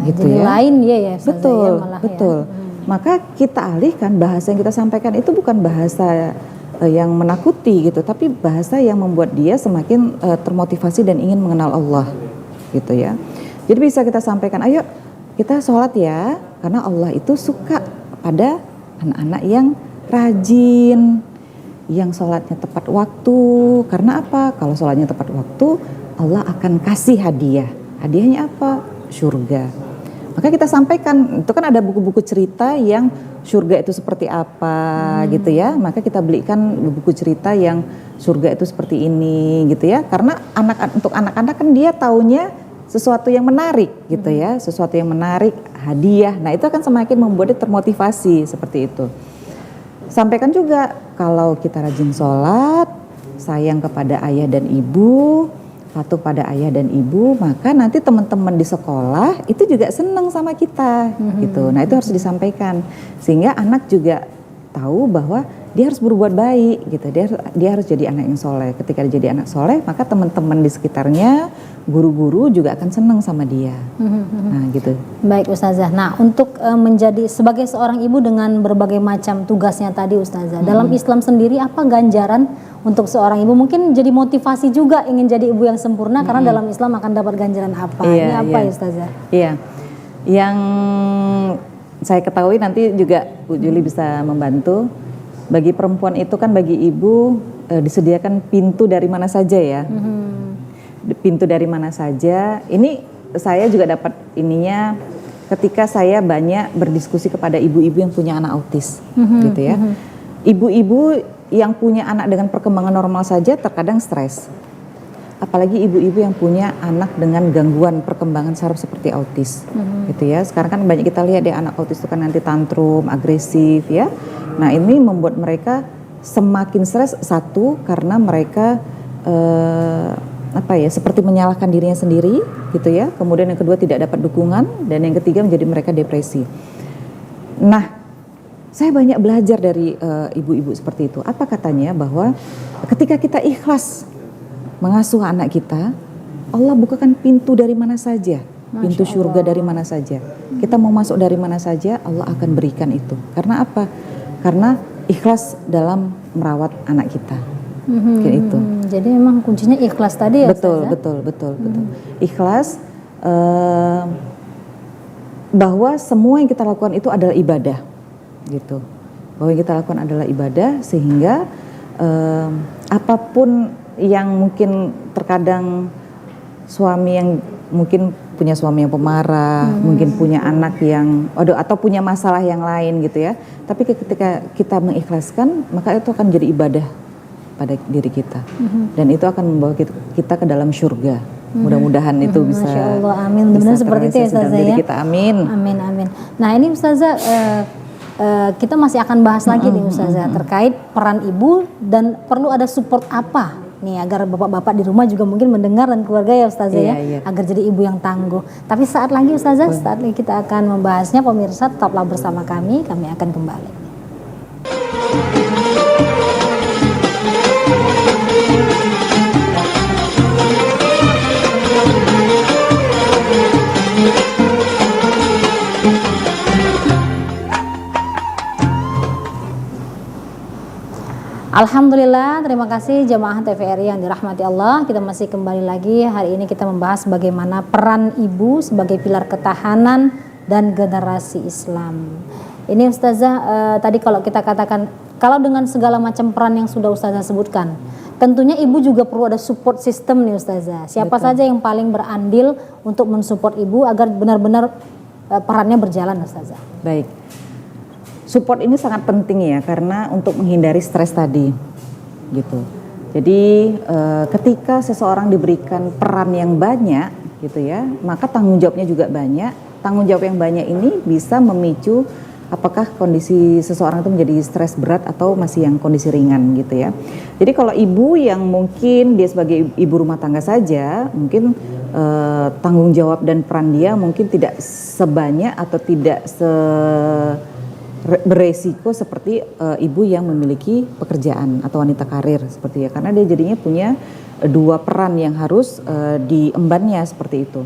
gitu jadi ya. Lain dia ya, betul, ya, malah betul. Ya. Maka kita alihkan bahasa yang kita sampaikan itu bukan bahasa yang menakuti gitu, tapi bahasa yang membuat dia semakin termotivasi dan ingin mengenal Allah, gitu ya. Jadi bisa kita sampaikan, ayo kita sholat ya, karena Allah itu suka pada anak-anak yang rajin, yang sholatnya tepat waktu. Karena apa? Kalau sholatnya tepat waktu, Allah akan kasih hadiah. Hadiahnya apa? Surga. Maka kita sampaikan, itu kan ada buku-buku cerita yang surga itu seperti apa gitu ya. Maka kita belikan buku cerita yang surga itu seperti ini gitu ya. Karena untuk anak-anak kan dia taunya sesuatu yang menarik gitu ya. Sesuatu yang menarik, hadiah. Nah itu akan semakin membuat dia termotivasi seperti itu. Sampaikan juga kalau kita rajin sholat, sayang kepada ayah dan ibu, patuh pada ayah dan ibu, maka nanti teman-teman di sekolah itu juga senang sama kita gitu. Nah itu harus disampaikan sehingga anak juga tahu bahwa dia harus berbuat baik gitu. Dia harus jadi anak yang soleh. Ketika dia jadi anak soleh, maka teman-teman di sekitarnya, guru-guru juga akan senang sama dia. Nah gitu. Baik Ustazah. Nah untuk menjadi sebagai seorang ibu dengan berbagai macam tugasnya tadi Ustazah, dalam Islam sendiri apa ganjaran untuk seorang ibu? Mungkin jadi motivasi juga ingin jadi ibu yang sempurna karena dalam Islam akan dapat ganjaran apa? Ini apa ya Ustazah? Iya, yang saya ketahui nanti juga Bu Juli bisa membantu. Bagi perempuan itu kan bagi ibu disediakan pintu dari mana saja ya. Pintu dari mana saja. Ini saya juga dapat ininya ketika saya banyak berdiskusi kepada ibu-ibu yang punya anak autis gitu ya. Ibu-ibu yang punya anak dengan perkembangan normal saja terkadang stres. Apalagi ibu-ibu yang punya anak dengan gangguan perkembangan saraf seperti autis gitu ya. Sekarang kan banyak kita lihat ya anak autis itu kan nanti tantrum, agresif ya. Nah ini membuat mereka semakin stres, satu karena mereka seperti menyalahkan dirinya sendiri gitu ya. Kemudian yang kedua tidak dapat dukungan, dan yang ketiga menjadi mereka depresi. Nah saya banyak belajar dari ibu-ibu seperti itu. Apa katanya bahwa ketika kita ikhlas mengasuh anak kita, Allah bukakan pintu dari mana saja, pintu surga dari mana saja. Kita mau masuk dari mana saja, Allah akan berikan itu. Karena apa? Karena ikhlas dalam merawat anak kita. Kayak itu. Jadi memang kuncinya ikhlas tadi ya. Betul. Ikhlas bahwa semua yang kita lakukan itu adalah ibadah, gitu. Bahwa yang kita lakukan adalah ibadah sehingga apapun yang mungkin terkadang suami yang mungkin punya suami yang pemarah, mungkin punya anak yang atau punya masalah yang lain gitu ya. Tapi ketika kita mengikhlaskan, maka itu akan jadi ibadah pada diri kita. Dan itu akan membawa kita ke dalam surga. Mudah-mudahan itu bisa. Masya Allah, amin. Benar seperti itu ya Ustazah ya. Kita amin. Amin. Nah ini Ustazah kita masih akan bahas lagi nih Ustazah terkait peran ibu dan perlu ada support apa nih agar bapak-bapak di rumah juga mungkin mendengar dan keluarga ya Ustazah ya, agar jadi ibu yang tangguh. Tapi saat lagi Ustazah, saat lagi kita akan membahasnya. Pemirsa tetaplah bersama kami akan kembali. Alhamdulillah, terima kasih jamaah TVRI yang dirahmati Allah. Kita masih kembali lagi. Hari ini kita membahas bagaimana peran ibu sebagai pilar ketahanan dan generasi Islam. Ini Ustazah, tadi kalau kita katakan, kalau dengan segala macam peran yang sudah Ustazah sebutkan, tentunya ibu juga perlu ada support system nih Ustazah. Siapa saja yang paling berandil untuk mensupport ibu agar benar-benar perannya berjalan Ustazah? Baik. Support ini sangat penting ya, karena untuk menghindari stres tadi, gitu. Jadi ketika seseorang diberikan peran yang banyak, gitu ya, maka tanggung jawabnya juga banyak. Tanggung jawab yang banyak ini bisa memicu apakah kondisi seseorang itu menjadi stres berat atau masih yang kondisi ringan, gitu ya. Jadi kalau ibu yang mungkin dia sebagai ibu rumah tangga saja, mungkin tanggung jawab dan peran dia mungkin tidak sebanyak atau tidak beresiko seperti ibu yang memiliki pekerjaan atau wanita karir seperti ya, karena dia jadinya punya dua peran yang harus diembannya seperti itu.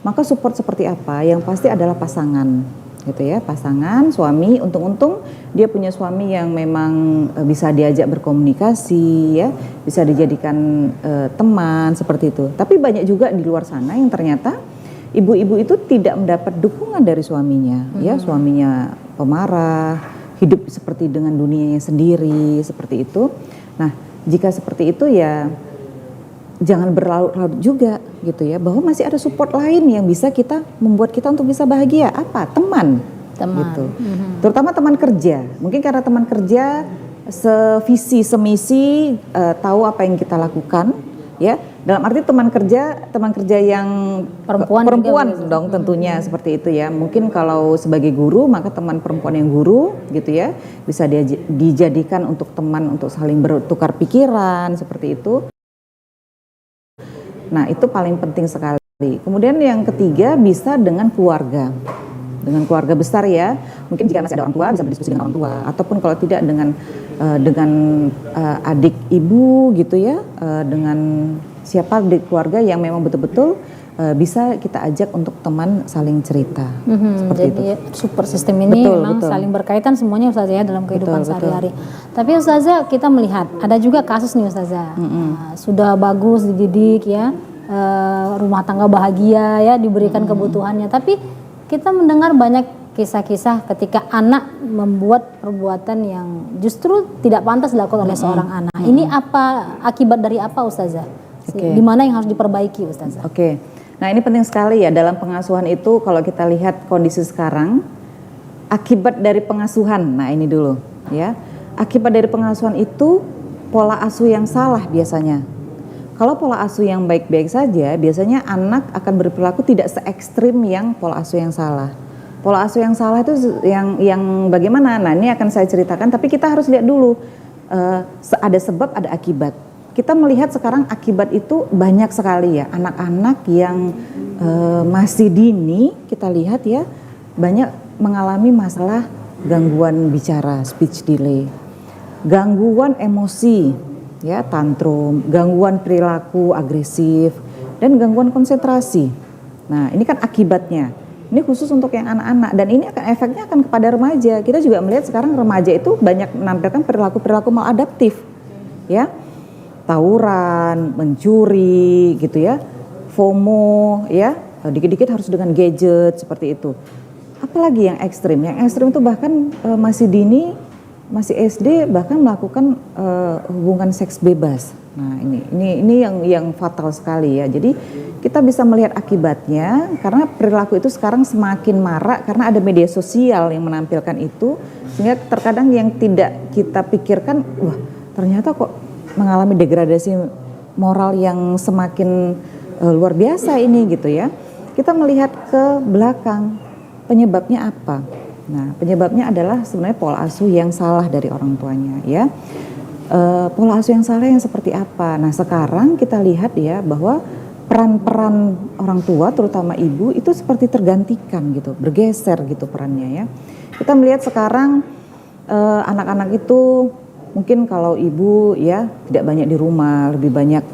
Maka support seperti apa? Yang pasti adalah pasangan, gitu ya, pasangan suami. Untung-untung dia punya suami yang memang bisa diajak berkomunikasi, ya, bisa dijadikan teman seperti itu. Tapi banyak juga di luar sana yang ternyata ibu-ibu itu tidak mendapat dukungan dari suaminya, ya, suaminya pemarah, hidup seperti dengan dunianya sendiri, seperti itu. Nah, jika seperti itu ya jangan berlarut-larut juga gitu ya, bahwa masih ada support lain yang bisa membuat kita untuk bisa bahagia. Apa? Teman. Gitu. Terutama teman kerja. Mungkin karena teman kerja sevisi semisi, tahu apa yang kita lakukan, ya. Dalam arti teman kerja yang perempuan dong tentunya seperti itu ya. Mungkin kalau sebagai guru maka teman perempuan yang guru gitu ya bisa dijadikan untuk teman untuk saling bertukar pikiran seperti itu. Nah, itu paling penting sekali. Kemudian yang ketiga bisa dengan keluarga. Dengan keluarga besar ya, mungkin jika masih ada orang tua bisa berdiskusi dengan orang tua, ataupun kalau tidak dengan adik ibu gitu ya, dengan siapa di keluarga yang memang betul-betul bisa kita ajak untuk teman saling cerita. Seperti jadi itu. Support system ini memang saling berkaitan semuanya Ustazah ya dalam kehidupan sehari-hari. Tapi Ustazah kita melihat ada juga kasus nih Ustazah, sudah bagus dididik ya, rumah tangga bahagia ya, diberikan kebutuhannya, tapi kita mendengar banyak kisah-kisah ketika anak membuat perbuatan yang justru tidak pantas dilakukan oleh seorang anak. Ini apa akibat dari apa Ustazah? Di mana yang harus diperbaiki Ustazah? Nah ini penting sekali ya dalam pengasuhan itu. Kalau kita lihat kondisi sekarang, akibat dari pengasuhan. Nah ini dulu ya, akibat dari pengasuhan itu pola asuh yang salah biasanya. Kalau pola asuh yang baik-baik saja, biasanya anak akan berperilaku tidak se-ekstrim yang pola asuh yang salah. Pola asuh yang salah itu yang bagaimana? Nah ini akan saya ceritakan, tapi kita harus lihat dulu ada sebab, ada akibat. Kita melihat sekarang akibat itu banyak sekali ya, anak-anak yang masih dini kita lihat ya banyak mengalami masalah gangguan bicara, speech delay, gangguan emosi. Ya, tantrum, gangguan perilaku agresif, dan gangguan konsentrasi. Nah, ini kan akibatnya. Ini khusus untuk yang anak-anak, dan ini efeknya akan kepada remaja. Kita juga melihat sekarang remaja itu banyak menampilkan perilaku-perilaku maladaptif, ya, tawuran, mencuri, gitu ya, FOMO, ya, dikit-dikit harus dengan gadget seperti itu. Apalagi yang ekstrim? Yang ekstrim itu bahkan masih dini. Masih SD bahkan melakukan hubungan seks bebas. Nah ini yang fatal sekali ya. Jadi kita bisa melihat akibatnya karena perilaku itu sekarang semakin marak karena ada media sosial yang menampilkan itu, sehingga terkadang yang tidak kita pikirkan, wah ternyata kok mengalami degradasi moral yang semakin luar biasa ini gitu ya. Kita melihat ke belakang penyebabnya apa? Nah, penyebabnya adalah sebenarnya pola asuh yang salah dari orang tuanya, ya. Pola asuh yang salah yang seperti apa? Nah, sekarang kita lihat ya bahwa peran-peran orang tua, terutama ibu, itu seperti tergantikan gitu, bergeser gitu perannya ya. Kita melihat sekarang anak-anak itu mungkin kalau ibu ya tidak banyak di rumah, lebih banyak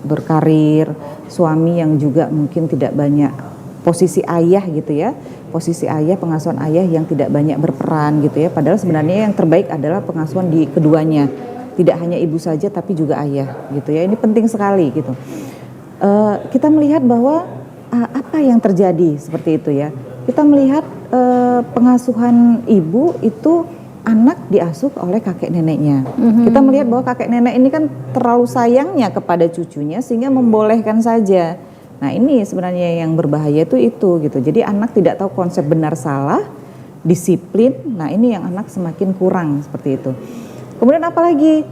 berkarir, suami yang juga mungkin tidak banyak posisi ayah gitu ya. Posisi ayah, pengasuhan ayah yang tidak banyak berperan gitu ya. Padahal sebenarnya yang terbaik adalah pengasuhan di keduanya. Tidak hanya ibu saja tapi juga ayah gitu ya. Ini penting sekali gitu. Kita melihat bahwa apa yang terjadi seperti itu ya. Kita melihat pengasuhan ibu itu anak diasuh oleh kakek neneknya. Kita melihat bahwa kakek nenek ini kan terlalu sayangnya kepada cucunya sehingga membolehkan saja. Nah ini sebenarnya yang berbahaya itu gitu. Jadi anak tidak tahu konsep benar salah, disiplin. Nah ini yang anak semakin kurang seperti itu. Kemudian apalagi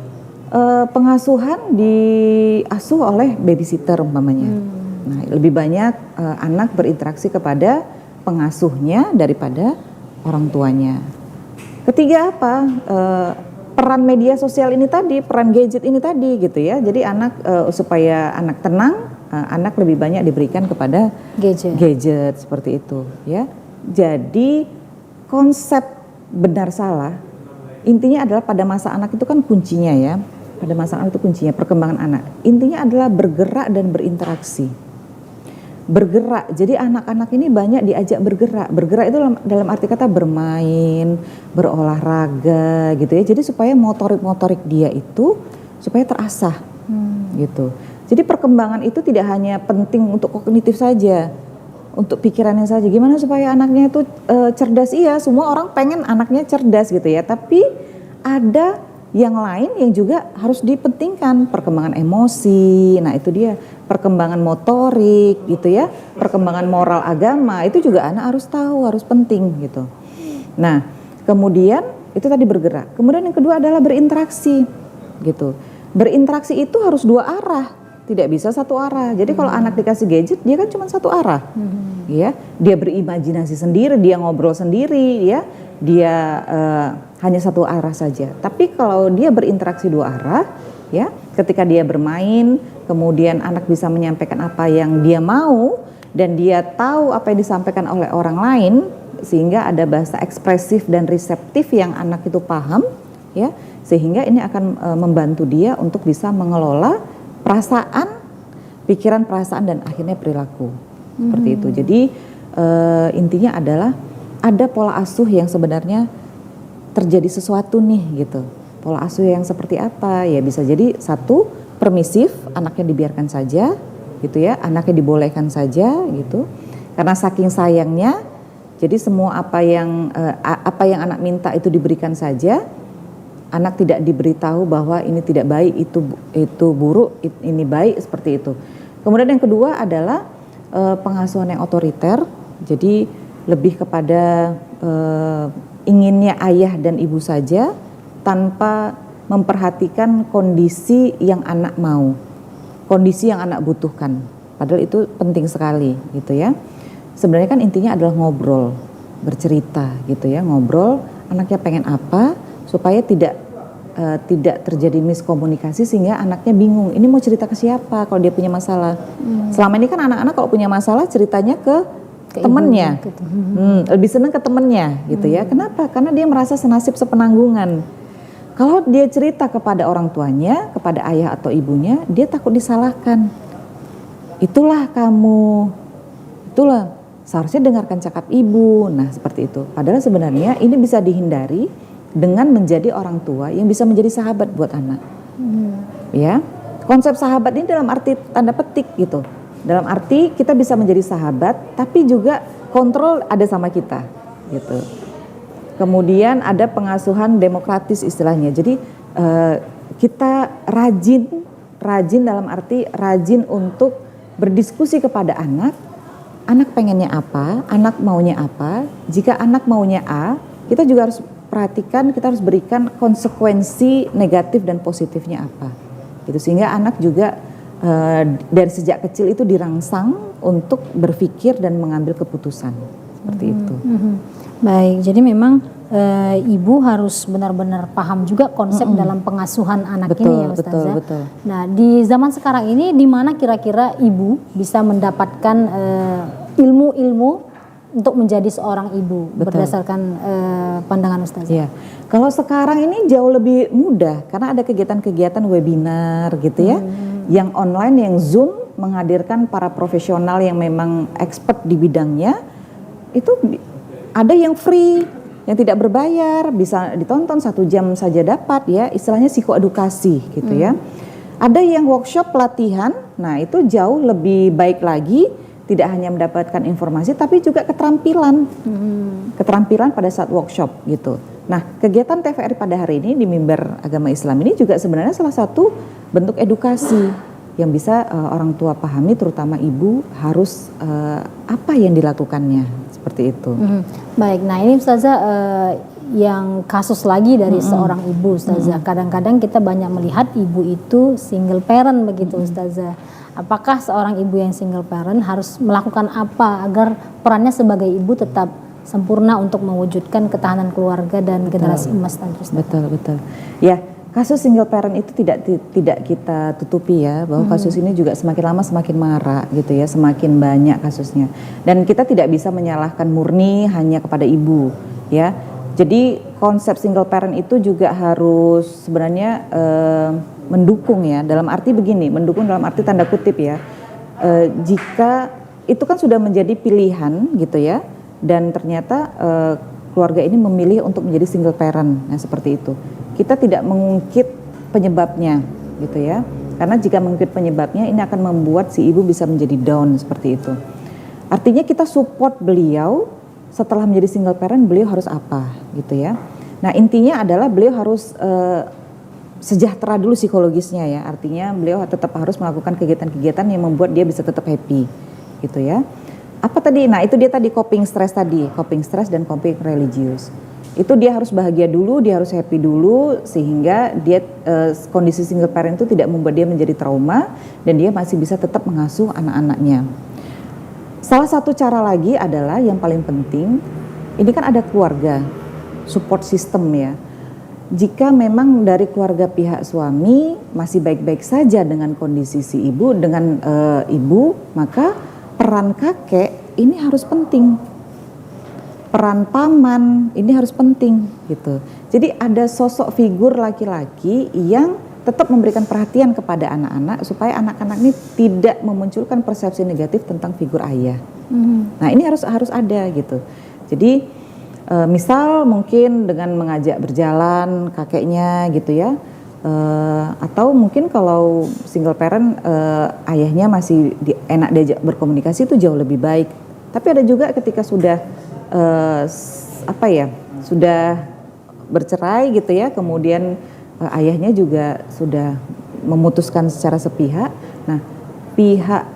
pengasuhan diasuh oleh babysitter umpamanya. Nah lebih banyak anak berinteraksi kepada pengasuhnya daripada orang tuanya. Ketiga apa? Peran media sosial ini tadi, peran gadget ini tadi gitu ya. Jadi anak supaya anak tenang, anak lebih banyak diberikan kepada gadget seperti itu ya. Jadi konsep benar salah intinya adalah pada masa anak itu kan kuncinya ya. Pada masa anak itu kuncinya perkembangan anak. Intinya adalah bergerak dan berinteraksi. Bergerak. Jadi anak-anak ini banyak diajak bergerak. Bergerak itu dalam arti kata bermain, berolahraga gitu ya. Jadi supaya motorik-motorik dia itu supaya terasah gitu. Jadi perkembangan itu tidak hanya penting untuk kognitif saja, untuk pikirannya saja. Gimana supaya anaknya itu cerdas? Iya, semua orang pengen anaknya cerdas gitu ya. Tapi ada yang lain yang juga harus dipentingkan, perkembangan emosi, nah itu dia, perkembangan motorik gitu ya, perkembangan moral agama, itu juga anak harus tahu, harus penting gitu. Nah, kemudian itu tadi bergerak. Kemudian yang kedua adalah berinteraksi gitu. Berinteraksi itu harus dua arah, tidak bisa satu arah. Jadi kalau anak dikasih gadget, dia kan cuma satu arah. Ya, dia berimajinasi sendiri, dia ngobrol sendiri, ya. Dia hanya satu arah saja. Tapi kalau dia berinteraksi dua arah, ya, ketika dia bermain, kemudian anak bisa menyampaikan apa yang dia mau dan dia tahu apa yang disampaikan oleh orang lain, sehingga ada bahasa ekspresif dan reseptif yang anak itu paham, ya, sehingga ini akan membantu dia untuk bisa mengelola perasaan, pikiran, perasaan, dan akhirnya perilaku. Seperti itu. Jadi intinya adalah ada pola asuh yang sebenarnya terjadi sesuatu nih gitu. Pola asuh yang seperti apa? Ya bisa jadi satu, permisif, anaknya dibiarkan saja gitu ya, anaknya dibolehkan saja gitu. Karena saking sayangnya, jadi semua apa yang anak minta itu diberikan saja. Anak tidak diberitahu bahwa ini tidak baik, itu buruk, ini baik, seperti itu. Kemudian yang kedua adalah pengasuhan yang otoriter. Jadi lebih kepada inginnya ayah dan ibu saja tanpa memperhatikan kondisi yang anak mau, kondisi yang anak butuhkan. Padahal itu penting sekali gitu ya. Sebenarnya kan intinya adalah ngobrol, bercerita gitu ya, ngobrol anaknya pengen apa supaya tidak terjadi miskomunikasi sehingga anaknya bingung ini mau cerita ke siapa kalau dia punya masalah. Selama ini kan anak-anak kalau punya masalah ceritanya ke temannya, gitu. Lebih senang ke temannya gitu ya. Kenapa? Karena dia merasa senasib sepenanggungan. Kalau dia cerita kepada orang tuanya, kepada ayah atau ibunya, dia takut disalahkan. Itulah kamu, itulah seharusnya dengarkan cakap ibu. Nah seperti itu. Padahal sebenarnya ini bisa dihindari dengan menjadi orang tua yang bisa menjadi sahabat buat anak. Ya, konsep sahabat ini dalam arti tanda petik gitu. Dalam arti kita bisa menjadi sahabat, tapi juga kontrol ada sama kita, gitu. Kemudian ada pengasuhan demokratis istilahnya. Jadi kita rajin dalam arti rajin untuk berdiskusi kepada anak. Anak pengennya apa, anak maunya apa. Jika anak maunya A, kita juga harus perhatikan, kita harus berikan konsekuensi negatif dan positifnya apa. Gitu sehingga anak juga dari sejak kecil itu dirangsang untuk berpikir dan mengambil keputusan seperti itu. Baik, jadi memang ibu harus benar-benar paham juga konsep dalam pengasuhan anak ini ya Ustazah. Betul. Nah di zaman sekarang ini di mana kira-kira ibu bisa mendapatkan ilmu-ilmu untuk menjadi seorang ibu berdasarkan pandangan Ustazah? Iya. Kalau sekarang ini jauh lebih mudah karena ada kegiatan-kegiatan webinar gitu ya. Yang online, yang Zoom menghadirkan para profesional yang memang expert di bidangnya. Itu ada yang free, yang tidak berbayar, bisa ditonton 1 jam saja dapat ya, istilahnya psikoedukasi gitu ya. Ada yang workshop pelatihan, nah itu jauh lebih baik lagi, tidak hanya mendapatkan informasi tapi juga keterampilan. Keterampilan pada saat workshop gitu. Nah, kegiatan TVRI pada hari ini di Mimbar Agama Islam ini juga sebenarnya salah satu bentuk edukasi yang bisa orang tua pahami, terutama ibu harus apa yang dilakukannya, seperti itu. Baik, nah ini Ustazah yang kasus lagi dari seorang ibu Ustazah. Kadang-kadang kita banyak melihat ibu itu single parent begitu Ustazah. Apakah seorang ibu yang single parent harus melakukan apa agar perannya sebagai ibu tetap sempurna untuk mewujudkan ketahanan keluarga dan generasi emas tadi Ustazah? Betul. Ya, kasus single parent itu tidak kita tutupi ya, bahwa kasus ini juga semakin lama semakin marak gitu ya, semakin banyak kasusnya. Dan kita tidak bisa menyalahkan murni hanya kepada ibu ya. Jadi konsep single parent itu juga harus sebenarnya mendukung ya, dalam arti begini, mendukung dalam arti tanda kutip ya. Jika itu kan sudah menjadi pilihan gitu ya, dan ternyata keluarga ini memilih untuk menjadi single parent, nah seperti itu. Kita tidak mengungkit penyebabnya gitu ya, karena jika mengungkit penyebabnya ini akan membuat si ibu bisa menjadi down seperti itu. Artinya kita support beliau setelah menjadi single parent, beliau harus apa gitu ya. Nah intinya adalah beliau harus sejahtera dulu psikologisnya ya. Artinya beliau tetap harus melakukan kegiatan-kegiatan yang membuat dia bisa tetap happy gitu ya. Apa tadi? Nah itu dia tadi coping stress dan coping religius. Itu dia harus bahagia dulu, dia harus happy dulu sehingga dia kondisi single parent itu tidak membuat dia menjadi trauma dan dia masih bisa tetap mengasuh anak-anaknya. Salah satu cara lagi adalah yang paling penting, ini kan ada keluarga, support system ya. Jika memang dari keluarga pihak suami masih baik-baik saja dengan kondisi si ibu, dengan ibu, maka peran kakek ini harus penting. Peran paman ini harus penting gitu. Jadi ada sosok figur laki-laki yang tetap memberikan perhatian kepada anak-anak supaya anak-anak ini tidak memunculkan persepsi negatif tentang figur ayah. Nah ini harus ada gitu. Jadi misal mungkin dengan mengajak berjalan kakeknya gitu ya, atau mungkin kalau single parent ayahnya masih enak diajak berkomunikasi itu jauh lebih baik. Tapi ada juga ketika sudah sudah bercerai gitu ya, kemudian ayahnya juga sudah memutuskan secara sepihak. Nah pihak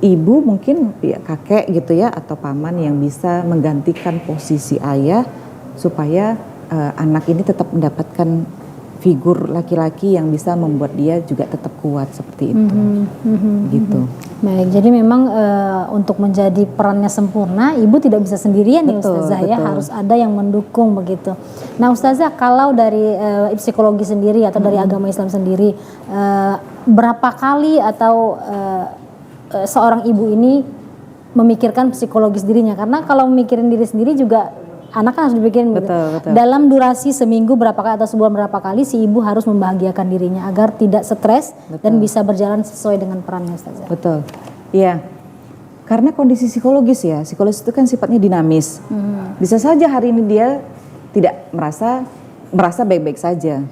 ibu mungkin pihak kakek gitu ya atau paman yang bisa menggantikan posisi ayah supaya anak ini tetap mendapatkan figur laki-laki yang bisa membuat dia juga tetap kuat seperti itu. Gitu. Baik, jadi memang untuk menjadi perannya sempurna, ibu tidak bisa sendirian ya Ustazah ya, harus ada yang mendukung begitu. Nah Ustazah, kalau dari psikologi sendiri atau dari agama Islam sendiri, berapa kali atau seorang ibu ini memikirkan psikologis dirinya? Karena kalau memikirin diri sendiri juga anak kan harus dipikirin betul. Dalam durasi seminggu berapa kali atau sebulan berapa kali si ibu harus membahagiakan dirinya agar tidak stres dan bisa berjalan sesuai dengan perannya Ustazah. Betul. Iya. Karena kondisi psikologis ya, psikologis itu kan sifatnya dinamis. Bisa saja hari ini dia tidak merasa baik-baik saja.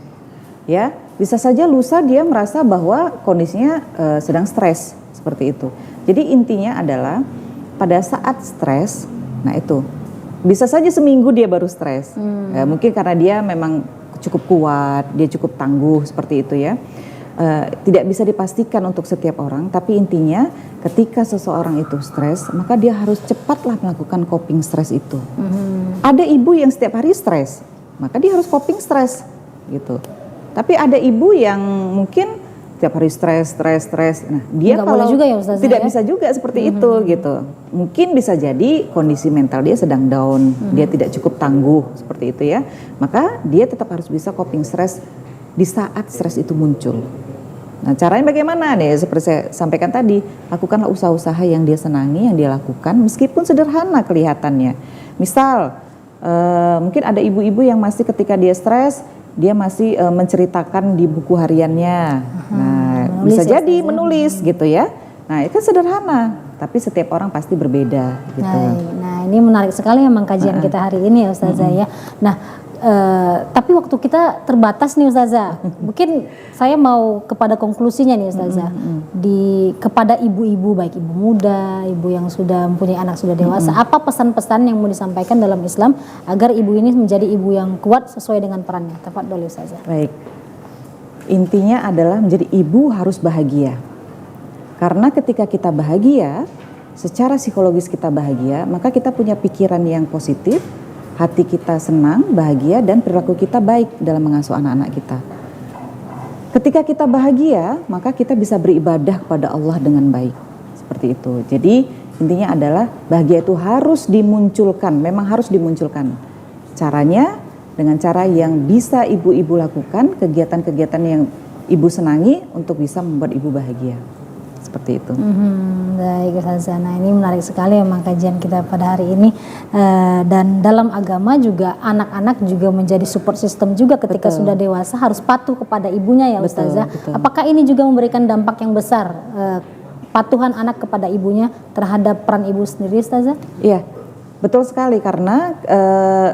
Ya, bisa saja lusa dia merasa bahwa kondisinya sedang stres seperti itu. Jadi intinya adalah pada saat stres, nah itu bisa saja seminggu dia baru stres. Ya, mungkin karena dia memang cukup kuat, dia cukup tangguh seperti itu ya. Tidak bisa dipastikan untuk setiap orang, tapi intinya ketika seseorang itu stres, maka dia harus cepatlah melakukan coping stres itu. Ada ibu yang setiap hari stres, maka dia harus coping stres gitu. Tapi ada ibu yang mungkin setiap hari stres. Nah, dia nggak kalau juga ya, Ustazah, tidak ya? bisa juga seperti itu gitu. Mungkin bisa jadi kondisi mental dia sedang down, dia tidak cukup tangguh seperti itu ya. Maka dia tetap harus bisa coping stres di saat stres itu muncul. Nah, caranya bagaimana nih? Seperti saya sampaikan tadi, lakukanlah usaha-usaha yang dia senangi, yang dia lakukan meskipun sederhana kelihatannya. Misal mungkin ada ibu-ibu yang masih ketika dia stres dia masih menceritakan di buku hariannya. Nah, bisa jadi menulis gitu ya. Nah, itu sederhana, tapi setiap orang pasti berbeda gitu. Nah, ini menarik sekali memang kajian kita hari ini ya Ustazah ya. Nah, tapi waktu kita terbatas nih Ustazah. Mungkin saya mau kepada konklusinya nih Ustazah. Kepada ibu-ibu, baik ibu muda, ibu yang sudah mempunyai anak sudah dewasa, apa pesan-pesan yang mau disampaikan dalam Islam agar ibu ini menjadi ibu yang kuat sesuai dengan perannya? Tafadhol Ustazah. Baik. Intinya adalah menjadi ibu harus bahagia. Karena ketika kita bahagia, secara psikologis kita bahagia, maka kita punya pikiran yang positif, hati kita senang, bahagia, dan perilaku kita baik dalam mengasuh anak-anak kita. Ketika kita bahagia, maka kita bisa beribadah kepada Allah dengan baik. Seperti itu. Jadi intinya adalah bahagia itu harus dimunculkan, memang harus dimunculkan. Caranya dengan cara yang bisa ibu-ibu lakukan, kegiatan-kegiatan yang ibu senangi untuk bisa membuat ibu bahagia. Seperti itu. Baik Ustazah, nah ini menarik sekali memang kajian kita pada hari ini. Dan dalam agama juga anak-anak juga menjadi support system juga ketika sudah dewasa harus patuh kepada ibunya ya Ustazah. Apakah ini juga memberikan dampak yang besar patuhan anak kepada ibunya terhadap peran ibu sendiri Ustazah? Iya, betul sekali karena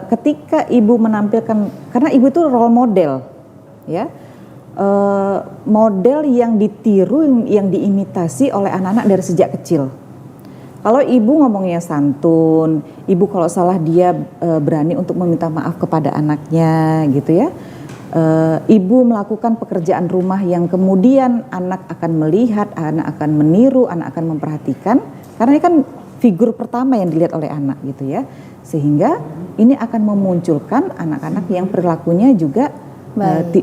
ketika ibu menampilkan, karena ibu itu role model ya. Model yang ditiru, yang diimitasi oleh anak-anak dari sejak kecil. Kalau ibu ngomongnya santun, ibu kalau salah dia berani untuk meminta maaf kepada anaknya gitu ya. ibu melakukan pekerjaan rumah yang kemudian anak akan melihat, anak akan meniru, anak akan memperhatikan, karena ini kan figur pertama yang dilihat oleh anak gitu ya, sehingga ini akan memunculkan anak-anak yang perilakunya juga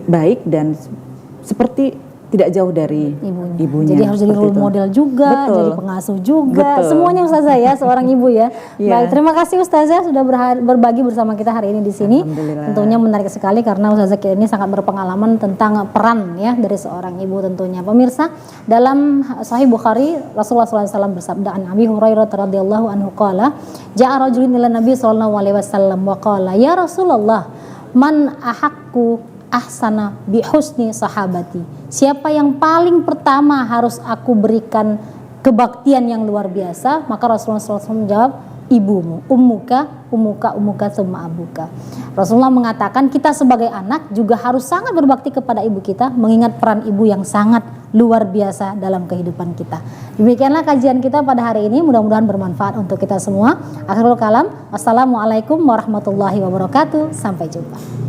baik dan seperti tidak jauh dari ibunya. Jadi harus jadi role model juga, Betul. jadi pengasuh juga, Betul. semuanya Ustazah ya, seorang ibu ya. Iya. Baik, terima kasih Ustazah sudah berbagi bersama kita hari ini di sini. Alhamdulillah. Tentunya menarik sekali karena Ustazah ini sangat berpengalaman tentang peran ya dari seorang ibu tentunya. Pemirsa, dalam Sahih Bukhari Rasulullah SAW bersabda, an Abi Hurairah radhiyallahu anhu qala, ja'a rajulun ila Nabi sallallahu alaihi wasallam wa qala, ya Rasulullah, man ahaqqu ahsana bi husni sahabati. Siapa yang paling pertama harus aku berikan kebaktian yang luar biasa? Maka Rasulullah SAW menjawab, ibumu, ummuka summa abuka. Rasulullah mengatakan kita sebagai anak juga harus sangat berbakti kepada ibu kita, mengingat peran ibu yang sangat luar biasa dalam kehidupan kita. Demikianlah kajian kita pada hari ini, mudah-mudahan bermanfaat untuk kita semua. Akhirul kalam, wassalamualaikum warahmatullahi wabarakatuh. Sampai jumpa.